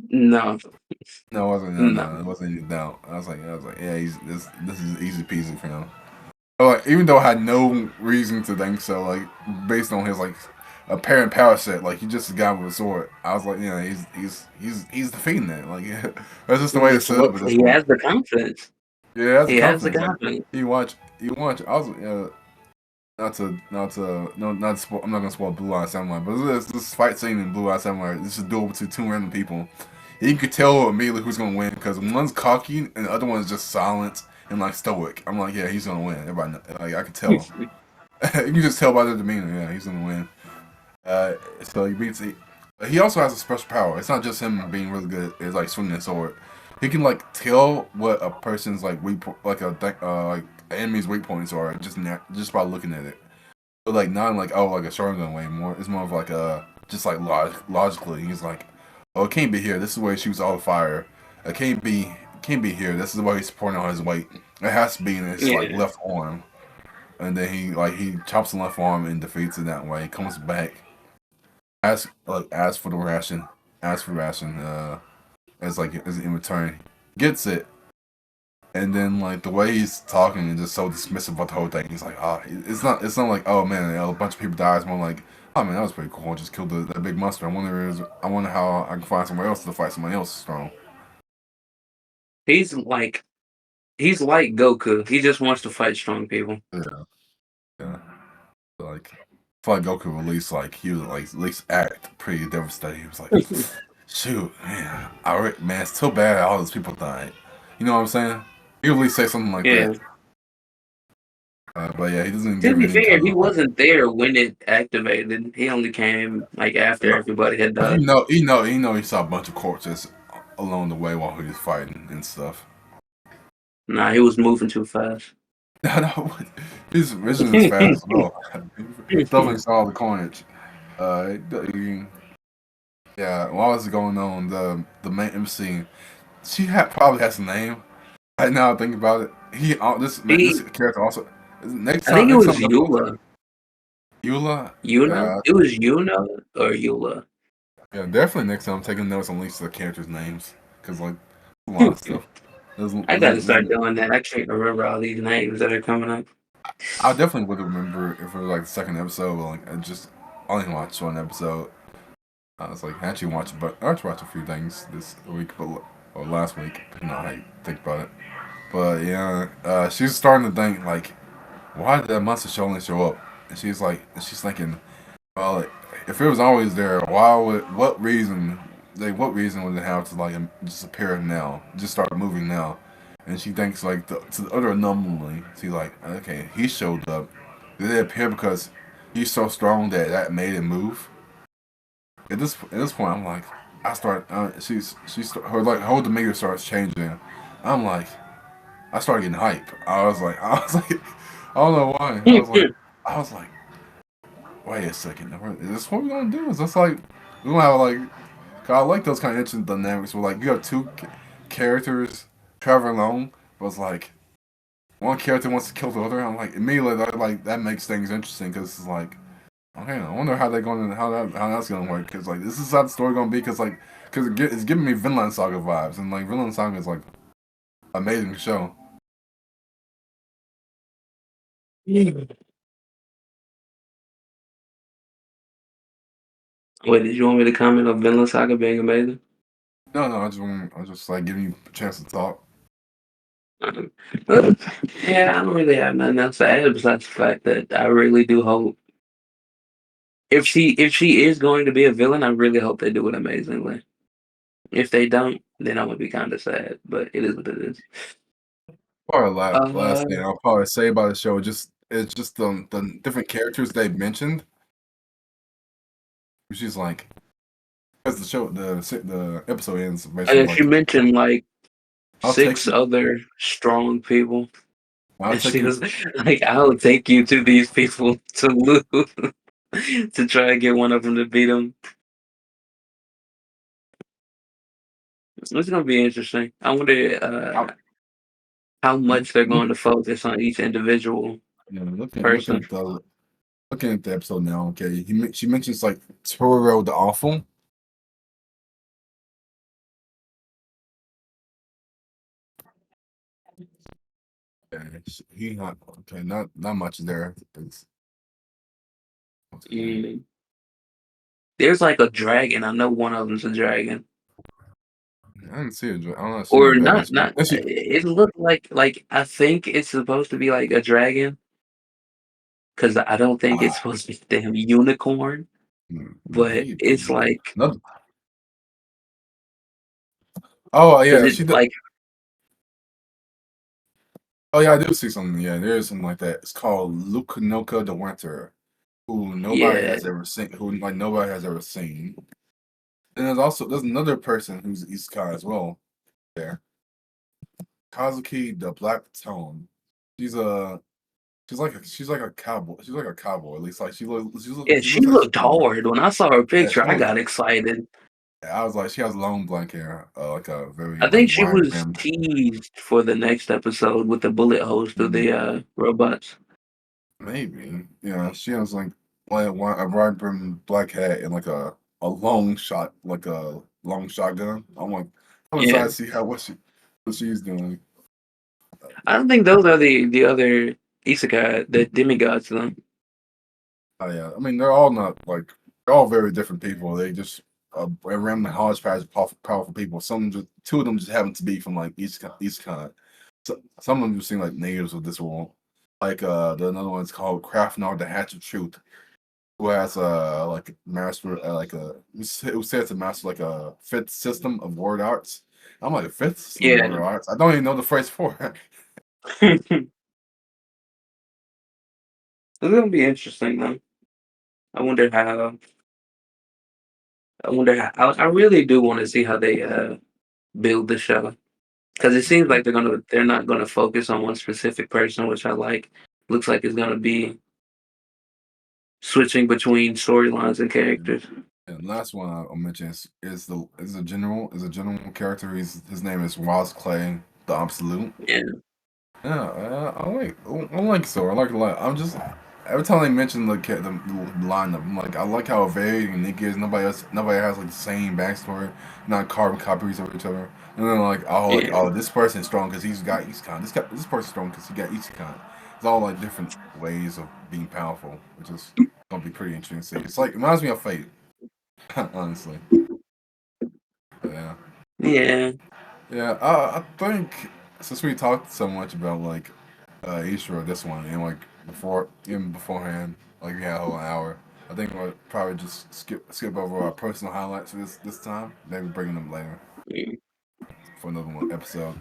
no, No, it wasn't. No, no. no, it wasn't any doubt. I was like, yeah, this is easy peasy for him. But, like, even though I had no reason to think so, like based on his like apparent power set, like he just a guy with a sword. I was like, yeah, he's defeating that. Like that's just the way it's set up at this He point. has the confidence. Yeah, that's the He has the confidence. Like confidence. you watch. I was not to spoil, I'm not gonna spoil Blue Eye Samurai, but this fight scene in Blue Eye Samurai. This is a duel between two random people. You could tell immediately who's gonna win because one's cocky and the other one's just silent and like stoic. I'm like, yeah, he's gonna win. Everybody, like I could tell. You can just tell by their demeanor. Yeah, he's gonna win. So he beats. He also has a special power. It's not just him being really good. It's like swinging a sword. He can like tell what a person's like like enemy's weak points are just by looking at it. But like not like oh like a shotgun way. More it's more of like just like logically. He's like, oh it can't be here. This is where he shoots all the fire. It can't be here. This is where he's pouring all his weight. It has to be in his like Yeah. left arm. And then he chops the left arm and defeats it that way. Comes back, asks for the ration, asks for ration. As in return, gets it, and then like the way he's talking and just so dismissive about the whole thing. He's like, it's not like oh man, a bunch of people died. It's more like oh man, that was pretty cool. Just killed that big monster. I wonder how I can find somewhere else to fight somebody else strong. He's like he's like Goku. He just wants to fight strong people. Yeah, yeah. Like, I feel like Goku at least like he was like at least act pretty devastated. He was like, "Shoot, man, man, it's too bad all those people died." You know what I'm saying? He would at least say something like Yeah. that. But yeah, he doesn't To give be any fair, kind he of like. wasn't there when it activated. He only came like after No, everybody had but died. he saw a bunch of corpses along the way while he was fighting and stuff. Nah, he was moving too fast. No, no, his vision is fast as well. He definitely saw the coinage. He, yeah, while this is going on, the main MC, probably has a name. Right now, I think about it. This He, character also I think it next was time Eula. Eula. Yuna? Yeah, It was Yuna or Eula. yeah, definitely next time I'm taking notes on at least the characters' names because like a lot of stuff. I gotta start doing that. I can't remember all these names that are coming up. I definitely would remember if it was like the second episode, but like I just only watched one episode. I was like, I actually watched, but I actually watched a few things this week, or last week, depending on how you think about it. But yeah, she's starting to think like, why did that monster show only show up? And she's thinking, well, if it was always there, what reason would it have to like just appear now, just start moving now? And she thinks like to the other anomaly, she's like, okay, he showed up. Did it appear because he's so strong that made him move? At this point, I'm like, I start. Her like whole demeanor starts changing. I'm like, I started getting hype. I don't know why. I was like, wait a second. Is this what we're gonna do? Is this like we gonna have like? 'Cause I like those kind of interesting dynamics where like you have two characters traveling along, but it's like one character wants to kill the other. I'm like immediately that makes things interesting because it's like okay, I wonder how they're going to how that's gonna work because like this is how the story gonna be because it's giving me Vinland Saga vibes and like Vinland Saga is like amazing show. Wait, did you want me to comment on Vinland Saga being amazing? No, I just like giving you a chance to talk. Um, but, yeah, I don't really have nothing else to add besides the fact that I really do hope if she is going to be a villain, I really hope they do it amazingly. If they don't, then I'm gonna be kind of sad. But it is what it is. Probably last Uh, thing I'll probably say about the show just it's just the different characters they mentioned. Which is like as the episode ends I basically guess you like mentioned like I'll take six you other strong people, I'll and take she you was like, "I'll take you to these people to lose to try and get one of them to beat them." It's gonna be interesting. I wonder I'm, how I'm much they're look, going to focus on each individual you know, person. looking at the episode now. Okay, she mentions like Toro the Awful. Yeah, he not okay. Not much there. Okay. Mm. There's like a dragon. I know one of them's a dragon. I didn't see it. I'm not seeing Or a dragon. not it looked like I think it's supposed to be like a dragon, because I don't think it's supposed to be damn unicorn, but it's Maybe. like No, oh because yeah, it like oh yeah, I do see something. Yeah, there is something like that. It's called Lukunoka the Winter, who nobody yeah, has ever seen. Who like nobody has ever seen. And there's another person who's Isekai as well. There, Kazuki the Black Tone. She's a she's like a cowboy. She's like a cowboy. At least like yeah, she she looks like she's looked hard. When I saw her yeah. picture, I got excited. I was like she has long black hair, like a very I like think she wide was brimmed. teased for the next episode with the bullet holes through the robots. Maybe. Yeah, she has like a wide brimmed black hat and like a long shot, like a long shotgun. I'm Yeah, excited to see what she's doing. I don't think those are the other isekai, the demigods though. Oh yeah, I mean they're all not like they're all very different people. They just a random hodgepodge of powerful people. Two of them just happen to be from like East Con. Some of them just seem like natives of this world. Like the another one's called Craftnar the Hatch of Truth, who has like master like a who says to master like a fifth system of word arts. I'm like a fifth system of Yeah. word arts. I don't even know the phrase for it. It's gonna be interesting though. I wonder how. I wonder how. I really do want to see how they build the show. because it seems like they're not gonna focus on one specific person, which I like. Looks like it's gonna be switching between storylines and And, characters. and last one I'll mention is a general character. His name is Ross Clay, the Absolute. Yeah, Yeah, I like so I like it a lot. I'm just every time they mention the lineup, I'm like I like how varied and unique it is. Nobody has like the same backstory, not carbon copies of each other. And then yeah, this person's strong because he's got Isekan. This person's strong because he got Isekan. It's all like different ways of being powerful, which is gonna be pretty interesting to see. It's like it reminds me of Fate, honestly. But yeah. yeah. Yeah, I think since we talked so much about like Easter or this one and like even beforehand, like we had a whole hour. I think we'll probably just skip over our personal highlights for this time. Maybe bringing them later Mm. for another one episode.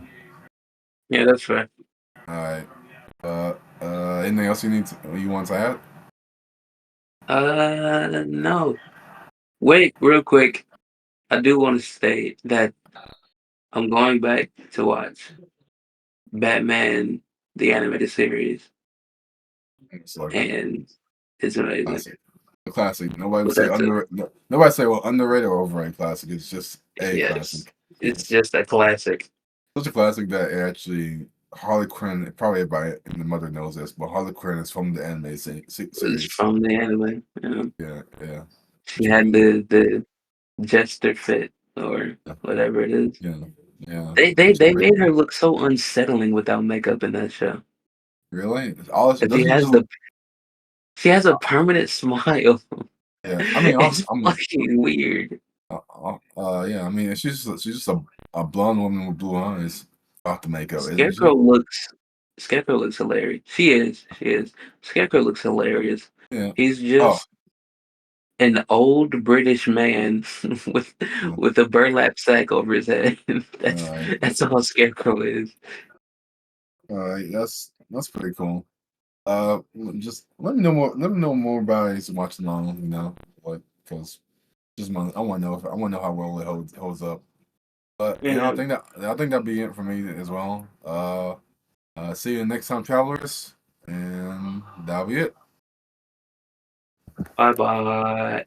Yeah, that's fair. All right. Anything else you want to add? No. Wait, real quick. I do want to state that I'm going back to watch Batman the animated series, It's like and it's amazing. classic, a classic. Nobody would But say that's it. under. No, nobody say well underrated or overrated classic. It's just a Yes, classic. it's just a classic. Such a classic that actually Harley Quinn, probably everybody in the mother knows this, but Harley Quinn is from the anime It's series. from the anime. Yeah, yeah. She Which had brings, the jester fit or yeah, whatever it is. yeah, yeah. They Which they brings, made her look so unsettling without makeup in that show. really? All And doesn't she just look? she has a permanent smile. Yeah, I mean, also, It's fucking weird. yeah. I mean, she's just a blonde woman with blue eyes. Off the makeup, isn't she? Scarecrow looks Scarecrow looks hilarious. She is. Scarecrow looks hilarious. Yeah. He's Oh, just an old British man with yeah. with a burlap sack over his head. All right, That's all Scarecrow is. all right. That's pretty cool. Uh, just let me know more. Let me know more about his watch along. Like because I want to know if I want to know how well it holds up. But Yeah. I think that'll be it for me as well. See you next time, travelers, and that'll be it. Bye bye.